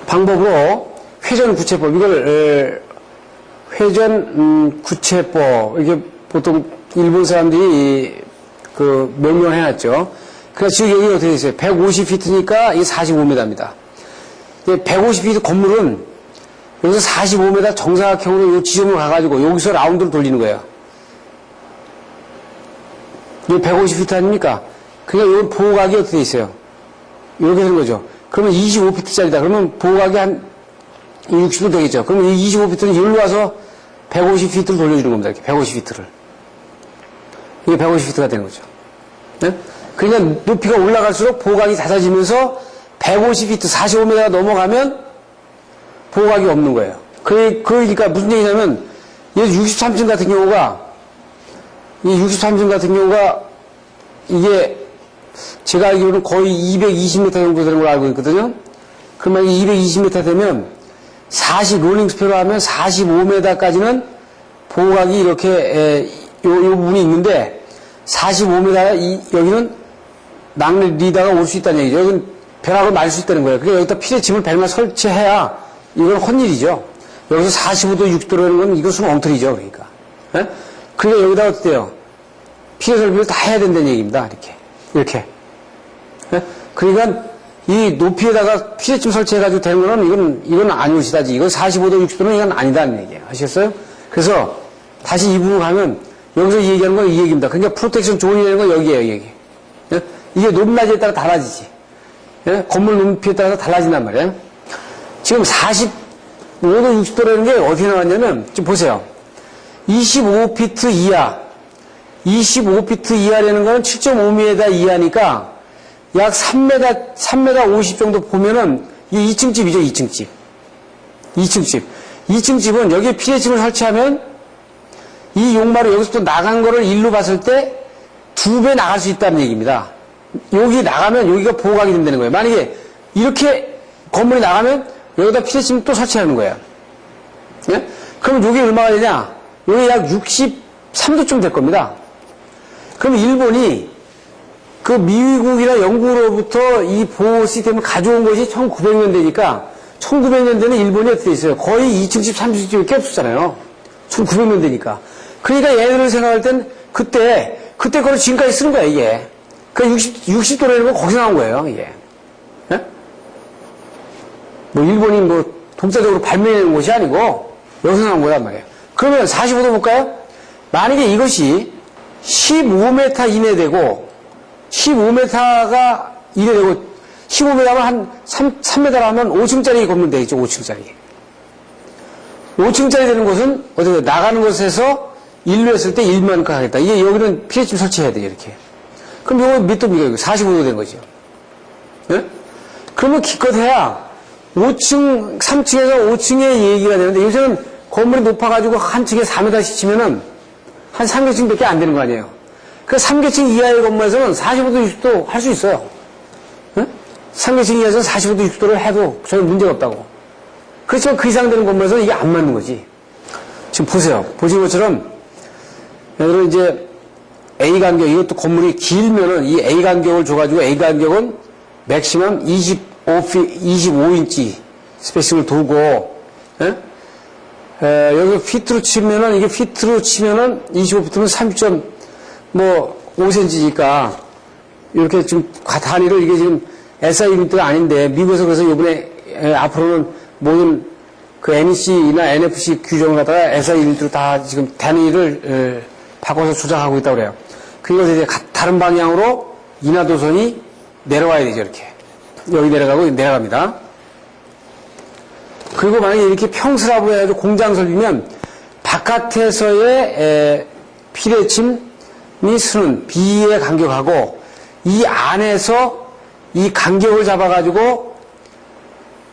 A: 방법으로 회전 구체법, 이걸 회전 구체법, 이게 보통 일본 사람들이 그 명명해 놨죠. 그래서 지금 여기 어떻게 있어요? 150피트니까 이게 45m입니다. 150피트 건물은 여기서 45m 정사각형으로 이 지점을 가가지고 여기서 라운드를 돌리는 거예요. 이게 150피트 아닙니까? 그러니까 이 보호각이 어떻게 있어요? 이렇게 되는 거죠. 그러면 25피트짜리다. 그러면 보호각이 한 60도 되겠죠. 그러면 이 25피트는 여기로 와서 150피트를 돌려주는 겁니다. 이렇게 150피트를. 이게 150피트가 되는 거죠. 네? 그러니까 높이가 올라갈수록 보호각이 잦아지면서 150피트, 45m가 넘어가면 보호각이 없는 거예요. 그러니까 무슨 얘기냐면, 얘 63층 같은 경우가, 이 63층 같은 경우가, 이게 제가 알기로는 거의 220m 정도 되는 걸로 알고 있거든요. 그러면 220m 되면 롤링 스페어로 하면 45m까지는 보호각이 이렇게 요 부분이 있는데 45m 여기는 낭리다가 올 수 있다는 얘기죠. 여기는 벼락을 맞을 수 있다는 거예요. 그러니까 여기다 피레침을 벨만 설치해야 이건 헛일이죠. 여기서 45도 60도라는 건 이것은 엉터리죠. 그러니까. 예? 그러니까 여기다 어떻게 돼요? 피레 설비를 다 해야 된다는 얘기입니다. 이렇게. 예? 그러니까 이 높이에다가 피레침 설치해가지고 되는 거는 이건 아니오시다지. 이건 45도 60도는 이건 아니다는 얘기예요. 아시겠어요? 그래서 다시 이 부분 가면 여기서 얘기하는 건 이 얘기입니다. 그러니까 프로텍션 존이라는 건 여기예요. 여기. 예? 이게 높낮이에 따라 달라지지. 예? 건물 높이에 따라서 달라진단 말이에요. 지금 45도 60도라는 게 어디에 나왔냐면 지금 보세요. 25피트 이하 25피트 이하라는 건 7.5m 이하니까 약 3m 50 정도 보면은 이게 2층 집이죠. 2층 집. 2층 집. 2층 집은 여기에 피레침을 설치하면 이 용마로 여기서부터 나간 거를 일로 봤을 때 2배 나갈 수 있다는 얘기입니다. 여기 나가면 여기가 보호각이 된다는 거예요. 만약에 이렇게 건물이 나가면 여기다 피레침을 또 설치하는 거예요. 예? 그럼 여기 얼마가 되냐? 여기 약 63도쯤 될 겁니다. 그럼 일본이 그 미국이나 영국으로부터 이 보호 시스템을 가져온 것이 1900년대니까 1900년대는 일본이 어떻게 있어요? 거의 2층 집, 3층 집밖에 없었잖아요. 1900년대니까. 그러니까 얘네들 생각할 땐 그때 거를 지금까지 쓰는 거야, 이게. 그 60도라는 건 거기서 나온 거예요, 이게. 예? 뭐 일본이 뭐 독자적으로 발명해낸 것이 아니고 여기서 나온 거란 말이에요. 그러면 45도 볼까요? 만약에 이것이 15m 이내 되고 15m가 이내 되고 15m면 한 3m 하면 5층짜리 건물 되겠죠. 5층짜리. 5층짜리 되는 곳은 어떻게 나가는 곳에서 1로 했을 때 1만큼 하겠다. 이게 여기는 피레침 설치해야 돼요. 이렇게. 그럼 이거 몇 도입니까? 45도 된 거죠. 예? 그러면 기껏해야 5층, 3층에서 5층의 얘기가 되는데 요새는 건물이 높아가지고 한 층에 4m씩 치면은 한 3개층밖에 안 되는 거 아니에요. 그 3개층 이하의 건물에서는 45도, 60도 할 수 있어요. 응? 3개층 이하에서는 45도, 60도를 해도 전혀 문제가 없다고. 그렇지만 그 이상 되는 건물에서는 이게 안 맞는 거지. 지금 보세요. 보신 것처럼, 여러분 이제 A 간격, 이것도 건물이 길면은 이 A 간격을 줘가지고 A 간격은 맥시멈 25인치 스페이싱을 두고, 예? 여기 피트로 치면은, 이게 피트로 치면은 25피트면 30.5cm니까, 이렇게 지금 단위를 이게 지금 SI 유닛가 아닌데, 미국에서 그래서 이번에, 앞으로는 모든 그 NEC나 NFC 규정을 갖다가 SI 유닛으로 다 지금 단위를 바꿔서 조작하고 있다고 그래요. 그리고 이제 다른 방향으로 인하도선이 내려와야 되죠, 이렇게. 여기 내려갑니다. 그리고 만약에 이렇게 평스랍으로 해가지고 공장 설비면 바깥에서의 피레침이 쓰는 B의 간격하고 이 안에서 이 간격을 잡아가지고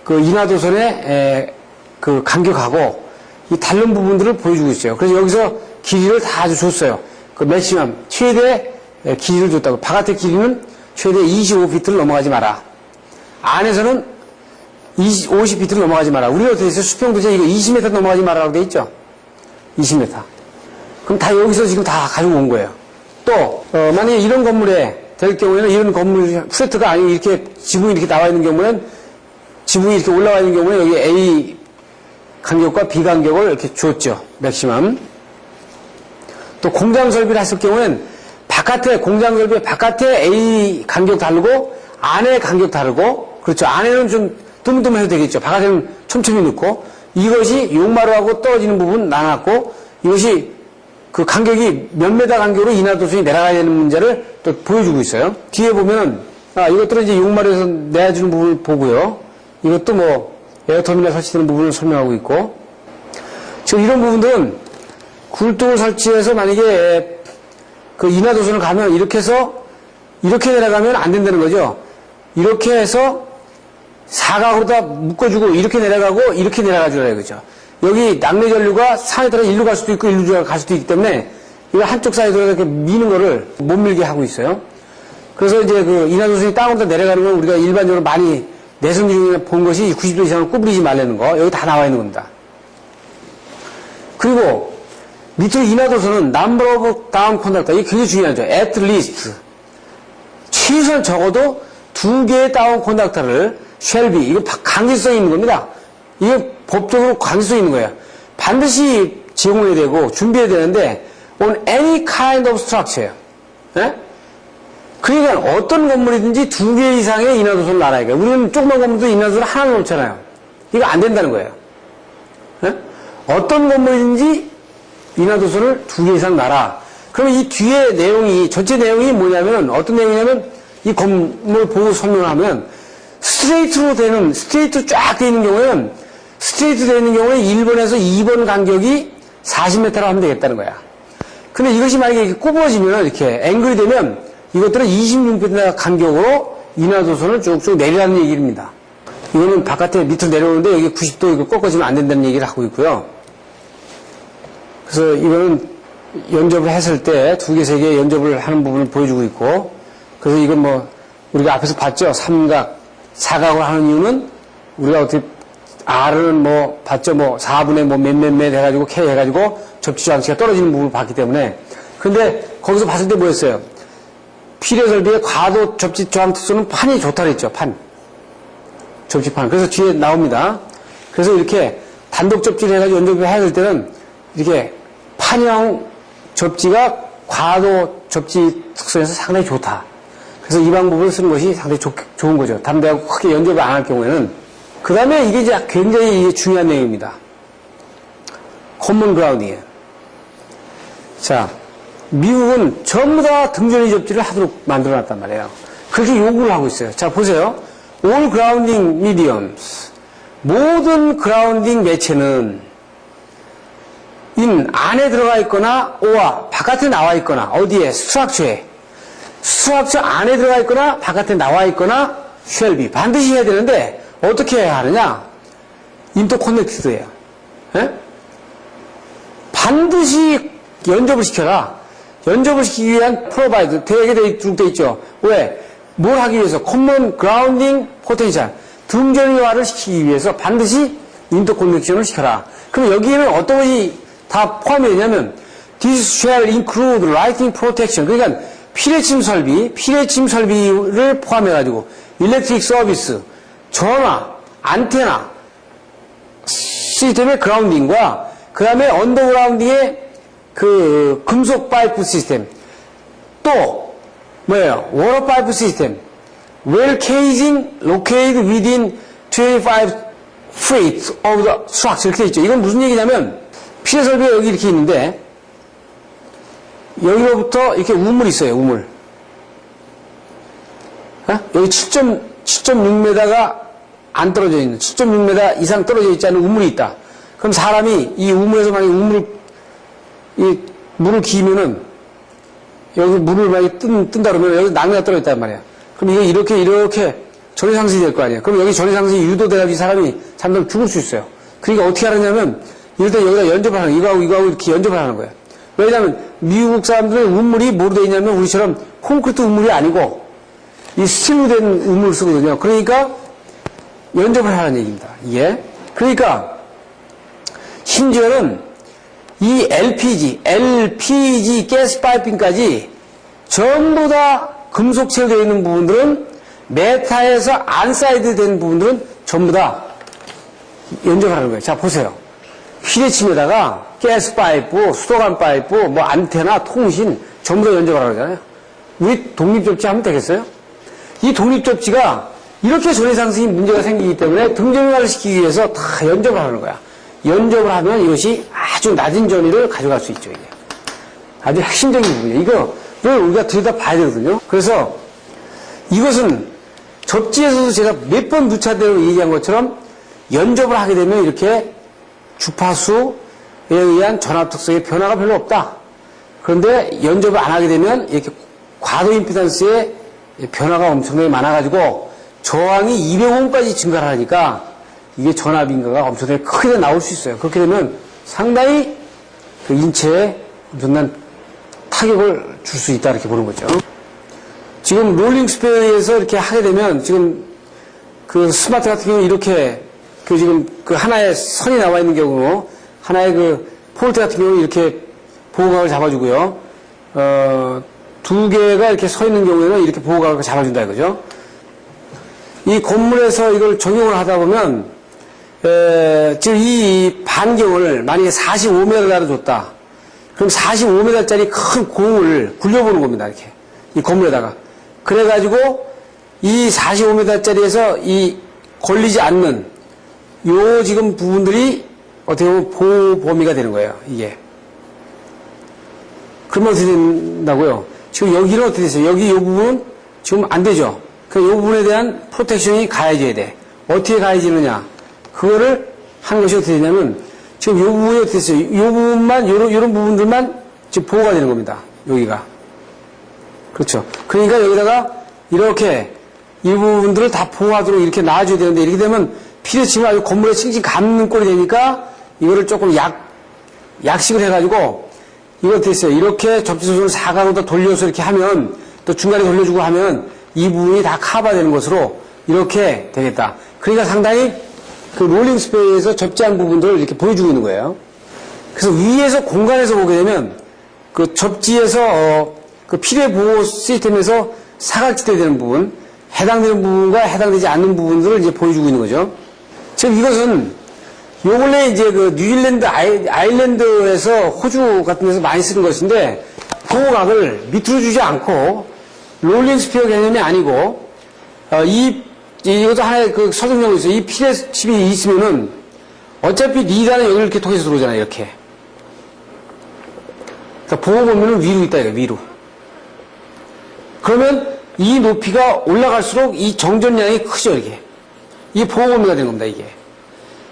A: 그 인하도선의 그 간격하고 이 다른 부분들을 보여주고 있어요. 그래서 여기서 길이를 다 아주 줬어요. 그 맥시멈 최대 길이를 줬다고. 바깥의 길이는 최대 25피트를 넘어가지 마라. 안에서는 50피트로 넘어가지 마라. 우리가 어떻게 했어요? 수평도시에 이거 20m 넘어가지 마라라고 돼 있죠? 20m. 그럼 다 여기서 지금 다 가지고 온 거예요. 또, 만약에 이런 건물에 될 경우에는 이런 건물, 플랫가 아니고 이렇게 지붕이 이렇게 나와 있는 경우는 지붕이 이렇게 올라와 있는 경우는 여기 A 간격과 B 간격을 이렇게 줬죠. 맥시멈. 또 공장 설비를 했을 경우는 바깥에, 공장 설비 바깥에 A 간격 다르고 안에 간격 다르고, 그렇죠. 안에는 좀 뜸뜸해도 되겠죠. 바깥에는 촘촘히 넣고, 이것이 용마루하고 떨어지는 부분 나눴고, 이것이 그 간격이 몇 메다 간격으로 인하도선이 내려가야 되는 문제를 또 보여주고 있어요. 뒤에 보면, 이것들은 이제 용마루에서 내야주는 부분을 보고요. 이것도 뭐, 에어터미널 설치되는 부분을 설명하고 있고, 지금 이런 부분들은 굴뚝을 설치해서 만약에 그 인하도선을 가면 이렇게 해서 이렇게 내려가면 안 된다는 거죠. 이렇게 해서 사각으로 다 묶어주고 이렇게 내려가고 이렇게 내려가주라 이거죠. 여기 낙뢰 전류가 산에 따라 일로 갈 수도 있고 일로 갈 수도 있기 때문에 이거 한쪽 사이드로 이렇게 미는 거를 못 밀게 하고 있어요. 그래서 이제 그 인하도선이 땅으로 내려가는 건 우리가 일반적으로 많이 내선 중에 본 것이 90도 이상을 구부리지 말라는 거. 여기 다 나와 있는 겁니다. 그리고 밑으로 인하도선은 number of down conductor. 이게 굉장히 중요하죠. at least. 최소한 적어도 2개의 다운 컨덕터를 shall be. 이거 강제성이 있는 겁니다. 이게 법적으로 강제성이 있는 거예요. 반드시 제공해야 되고 준비해야 되는데 on any kind of structure. 예? 그러니까 어떤 건물이든지 2개 이상의 인하도선을 놔라 이거예요. 우리는 조그만 건물도 인하도선을 하나 놓잖아요. 이거 안 된다는 거예요. 예? 어떤 건물이든지 인하도선을 2개 이상 놔라. 그러면 이 뒤에 내용이, 전체 내용이 뭐냐면, 어떤 내용이냐면, 이 건물 보고 설명하면, 스트레이트로 쫙 되어 있는 경우에는, 스트레이트 되어 있는 경우에 1번에서 2번 간격이 40m라고 하면 되겠다는 거야. 근데 이것이 만약에 이렇게 굽어지면, 이렇게 앵글이 되면, 이것들은 26m 간격으로 인하도선을 쭉쭉 내리라는 얘기입니다. 이거는 바깥에 밑으로 내려오는데, 여기 90도 이거 꺾어지면 안 된다는 얘기를 하고 있고요. 그래서 이거는 연접을 했을 때 2개, 3개 연접을 하는 부분을 보여주고 있고, 그래서 이건 뭐, 우리가 앞에서 봤죠? 삼각, 사각을 하는 이유는 우리가 어떻게, R은 뭐, 봤죠? 뭐, 4분의 뭐, 몇 해가지고, K 해가지고, 접지 장치가 떨어지는 부분을 봤기 때문에. 근데 거기서 봤을 때 뭐였어요? 필요 설비의 과도 접지 저항 특수는 판이 좋다 그랬죠? 판. 접지판. 그래서 뒤에 나옵니다. 그래서 이렇게 단독 접지를 해가지고 연접을 해야 될 때는 이렇게 판형 접지가 과도 접지 특성에서 상당히 좋다. 그래서 이 방법을 쓰는 것이 상당히 좋은 거죠. 다른 데하고 크게 연접을 안 할 경우에는. 그 다음에 이게 이제 굉장히 중요한 내용입니다. 커먼 그라운딩이에요. 자, 미국은 전부 다 등전이 접지를 하도록 만들어 놨단 말이에요. 그렇게 요구를 하고 있어요. 자, 보세요. All grounding mediums. 모든 그라운딩 매체는 안에 들어가 있거나 오와 바깥에 나와 있거나 어디에? 스트럭처에. 스트럭처 안에 들어가 있거나 바깥에 나와 있거나 shall be. 반드시 해야 되는데 어떻게 해야 하느냐? 인터커넥티드예요. 반드시 연접을 시켜라. 연접을 시키기 위한 provide 되게 돼 있죠. 왜? 뭘 하기 위해서? common grounding potential. 등전이화를 시키기 위해서 반드시 인터커넥션을 시켜라. 그럼 여기에는 어떤 것이 다 포함이 되냐면 This shall include lighting protection. 그러니까 피뢰침 설비를 포함해가지고 electric service, 전화, 안테나 시스템의 그라운딩과 그 다음에 언더그라운딩의 그 금속 파이프 시스템, 또 뭐예요? 워터 파이프 시스템, well casing located within 25 feet of the structure. 이렇게 있죠. 이건 무슨 얘기냐면 피해 설비가 여기 이렇게 있는데 여기로부터 이렇게 우물이 있어요. 우물. 여기 7.6m가 안 떨어져 있는 7.6m 이상 떨어져 있지 않은 우물이 있다. 그럼 사람이 이 우물에서 만약에 물을 기면은 여기 물을 많이 뜬다 그러면 여기 낙뢰가 떨어졌단 말이야. 그럼 이게 이렇게 전해상승이 될 거 아니야. 그럼 여기 전해상승이 유도돼가지고 사람이 잠들면 죽을 수 있어요. 그러니까 어떻게 하느냐면 일단 여기다 연접을 하는 거야. 이거하고 이렇게 연접을 하는 거야. 왜냐하면 미국 사람들은 우물이 뭐로 되어 있냐면 우리처럼 콘크리트 우물이 아니고 이 스틸로 된 우물을 쓰거든요. 그러니까 연접을 하라는 얘기입니다. 이게. 그러니까, 심지어는 이 LPG 가스 파이핑까지 전부 다 금속체로 되어 있는 부분들은 메타에서 안사이드 된 부분들은 전부 다 연접하는 거예요. 자, 보세요. 휴대침에다가 가스 파이프, 수도관 파이프, 뭐 안테나, 통신 전부 다 연접하라고 그러잖아요. 우리 독립접지 하면 되겠어요? 이 독립접지가 이렇게 전해상승이 문제가 생기기 때문에 등정화를 시키기 위해서 다 연접을 하는 거야. 연접을 하면 이것이 아주 낮은 전위를 가져갈 수 있죠, 이게. 아주 핵심적인 부분이에요. 이거를 우리가 들여다 봐야 되거든요. 그래서 이것은 접지에서도 제가 몇 번 누차대로 얘기한 것처럼 연접을 하게 되면 이렇게 주파수에 의한 전압 특성의 변화가 별로 없다. 그런데 연접을 안 하게 되면 이렇게 과도 임피던스의 변화가 엄청나게 많아가지고 저항이 200옴까지 증가를 하니까 이게 전압 인가가 엄청나게 크게 나올 수 있어요. 그렇게 되면 상당히 그 인체에 엄청난 타격을 줄 수 있다 이렇게 보는 거죠. 지금 롤링 스페어에서 이렇게 하게 되면 지금 그 스마트 같은 경우는 이렇게 그 지금 그 하나의 선이 나와 있는 경우 하나의 그 폴트 같은 경우는 이렇게 보호각을 잡아주고요. 두 개가 이렇게 서 있는 경우에는 이렇게 보호각을 잡아준다 이거죠. 이 건물에서 이걸 적용을 하다 보면 지금 이 반경을 만약에 45m를 줬다. 그럼 45m짜리 큰 공을 굴려보는 겁니다. 이렇게 이 건물에다가 그래가지고 이 45m짜리에서 이 걸리지 않는 요 지금 부분들이 어떻게 보면 보호 범위가 되는 거예요. 이게 그러면 어떻게 된다고요? 지금 여기는 어떻게 됐어요? 여기 요 부분은 지금 안 되죠. 그 요 부분에 대한 프로텍션이 가해져야 돼. 어떻게 가해지느냐? 그거를 한 것이 어떻게 되냐면 지금 요 부분이 어떻게 됐어요? 요 부분만 요런 부분들만 지금 보호가 되는 겁니다. 여기가. 그렇죠. 그러니까 여기다가 이렇게 이 부분들을 다 보호하도록 이렇게 놔줘야 되는데 이렇게 되면 피레침을 아주 건물에 칭칭 감는 꼴이 되니까 이거를 조금 약식을 해가지고 이거 됐어요. 이렇게 접지선을 사각으로 돌려서 이렇게 하면 또 중간에 돌려주고 하면 이 부분이 다 커버되는 것으로 이렇게 되겠다. 그러니까 상당히 그 롤링 스페이스에서 접지한 부분들을 이렇게 보여주고 있는 거예요. 그래서 위에서 공간에서 보게 되면 그 접지에서 그 피뢰 보호 시스템에서 사각지대 되는 부분, 해당되는 부분과 해당되지 않는 부분들을 이제 보여주고 있는 거죠. 지금 이것은 요 근래 이제 그 뉴질랜드 아일랜드에서 호주 같은 데서 많이 쓰는 것인데 보호각을 밑으로 주지 않고 롤링 스피어 개념이 아니고 이것도 하나의 그 설득력이 있어요. 이 피레칩이 있으면은 어차피 리다는 여기를 이렇게 통해서 들어오잖아요. 이렇게. 그러니까 보호 범위는 위로 있다 이거 위로. 그러면 이 높이가 올라갈수록 이 정전량이 크죠 이게. 이게 보호 범위가 되는 겁니다 이게.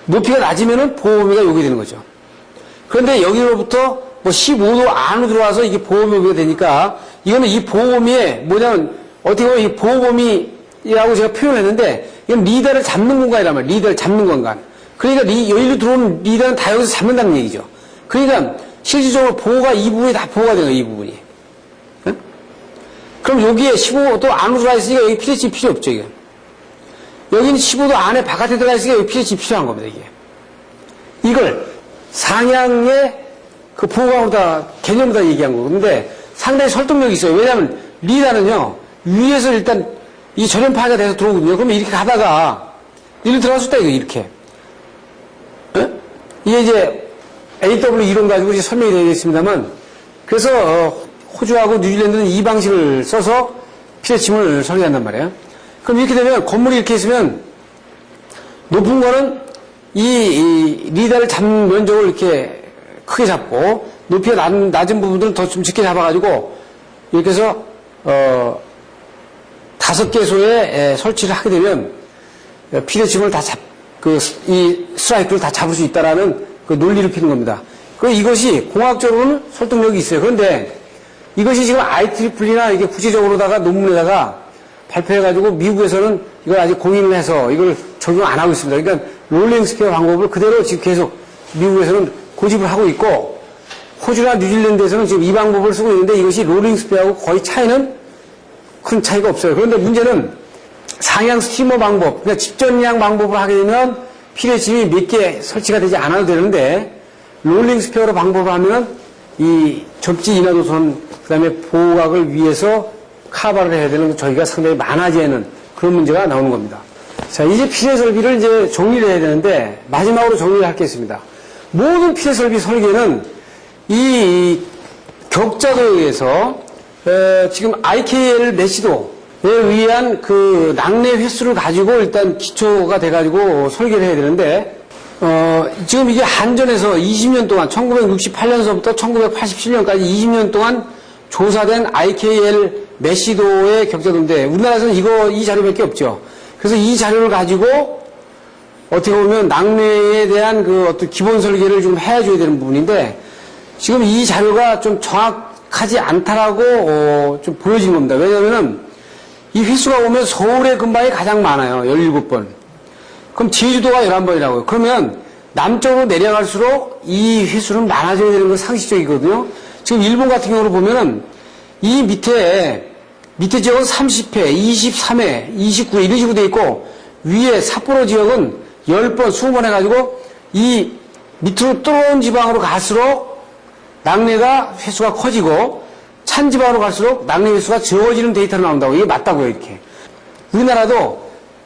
A: 높이가 낮으면은 보호 범위가 여기 되는 거죠. 그런데 여기로부터 뭐 15도 안으로 들어와서 이게 보호 범위가 되니까 이거는 이 보호 범위에 뭐냐면 어떻게 보면 이 보호 범위라고 제가 표현했는데 이건 리더를 잡는 공간이란 말이에요. 리더를 잡는 공간. 그러니까 여기로 들어오는 리더는 다 여기서 잡는다는 얘기죠. 그러니까 실질적으로 보호가 이 부분이 다 보호가 되는 거예요. 이 부분이. 응? 그럼 여기에 15도 안으로 들어와 있으니까 여기 피레치 필요 없죠. 이게. 여기는 15도 안에 바깥에 들어가 있으니까 여기 피레치 필요한 겁니다. 이게. 이걸 상향의 그 보호각으로 다 개념으로 다 얘기한 거고. 근데 상당히 설득력이 있어요. 왜냐하면 리다는요 위에서 일단 이 전염파가 돼서 들어오거든요. 그러면 이렇게 가다가 이리 들어갈 수 있다 이거 이렇게. 에? 이게 이제 AW 이론 가지고 이제 설명이 되겠습니다만 그래서 호주하고 뉴질랜드는 이 방식을 써서 피레침을 설계한단 말이에요. 그럼 이렇게 되면 건물이 이렇게 있으면 높은 거는 이 리다를 잡는 면적을 이렇게 크게 잡고 높이가 낮은 부분들은 더 좀 짙게 잡아가지고 이렇게 해서 5개소에 설치를 하게 되면 피레침을 다 이 스트라이크를 다 잡을 수 있다라는 그 논리를 피는 겁니다. 이것이 공학적으로는 설득력이 있어요. 그런데 이것이 지금 IEEE나 이게 구체적으로다가 논문에다가 발표해가지고 미국에서는 이걸 아직 공인을 해서 이걸 적용 안 하고 있습니다. 그러니까 롤링 스퀘어 방법을 그대로 지금 계속 미국에서는 고집을 하고 있고 호주나 뉴질랜드에서는 지금 이 방법을 쓰고 있는데 이것이 롤링 스퀘어하고 거의 차이는 큰 차이가 없어요. 그런데 문제는 상향 스티머 방법, 그러니까 집전량 방법을 하게 되면 피레침이 몇 개 설치가 되지 않아도 되는데, 롤링 스페어로 방법을 하면 이 접지 인하도선, 그 다음에 보호각을 위해서 카바를 해야 되는 저희가 상당히 많아지는 그런 문제가 나오는 겁니다. 자, 이제 피레 설비를 이제 정리를 해야 되는데, 마지막으로 정리를 할 게 있습니다. 모든 피레 설비 설계는 이 격자도에 의해서, 지금 IKL 메시도에 의한 그 낙뢰 횟수를 가지고 일단 기초가 돼가지고 설계를 해야 되는데, 지금 이게 한전에서 20년 동안, 1968년서부터 1987년까지 20년 동안 조사된 IKL 메시도의 격자도인데, 우리나라에서는 이 자료밖에 없죠. 그래서 이 자료를 가지고 어떻게 보면 낙뢰에 대한 그 어떤 기본 설계를 좀 해줘야 되는 부분인데, 지금 이 자료가 좀 정확하지 않다라고 좀 보여진 겁니다. 왜냐면은 이 횟수가 보면 서울의 근방이 가장 많아요. 17번. 그럼 제주도가 11번이라고요. 그러면 남쪽으로 내려갈수록 이 횟수는 많아져야 되는 건 상식적이거든요. 지금 일본 같은 경우로 보면은 이 밑에 지역은 30회, 23회, 29회 이런 식으로 돼 있고, 위에 삿포로 지역은 10번, 20번 해가지고 이 밑으로 뚫어온 지방으로 갈수록 낙뢰가 횟수가 커지고, 찬 지방으로 갈수록 낙뢰 횟수가 적어지는 데이터가 나온다고. 이게 맞다고요, 이렇게. 우리나라도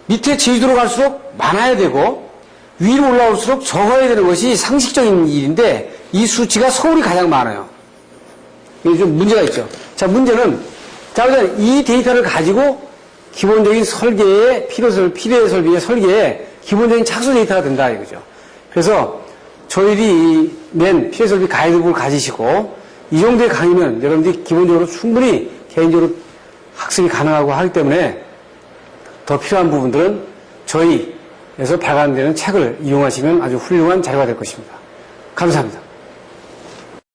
A: 밑에 제주도로 갈수록 많아야 되고, 위로 올라올수록 적어야 되는 것이 상식적인 일인데, 이 수치가 서울이 가장 많아요. 이게 좀 문제가 있죠. 자, 문제는, 자, 우선 이 데이터를 가지고 기본적인 설계의, 피레 설비의 설계에 기본적인 착수 데이터가 된다, 이거죠. 그래서 저희들이 낸 피레 설비 가이드북을 가지시고, 이 정도의 강의는 여러분들이 기본적으로 충분히 개인적으로 학습이 가능하고 하기 때문에 더 필요한 부분들은 저희에서 발간되는 책을 이용하시면 아주 훌륭한 자료가 될 것입니다. 감사합니다.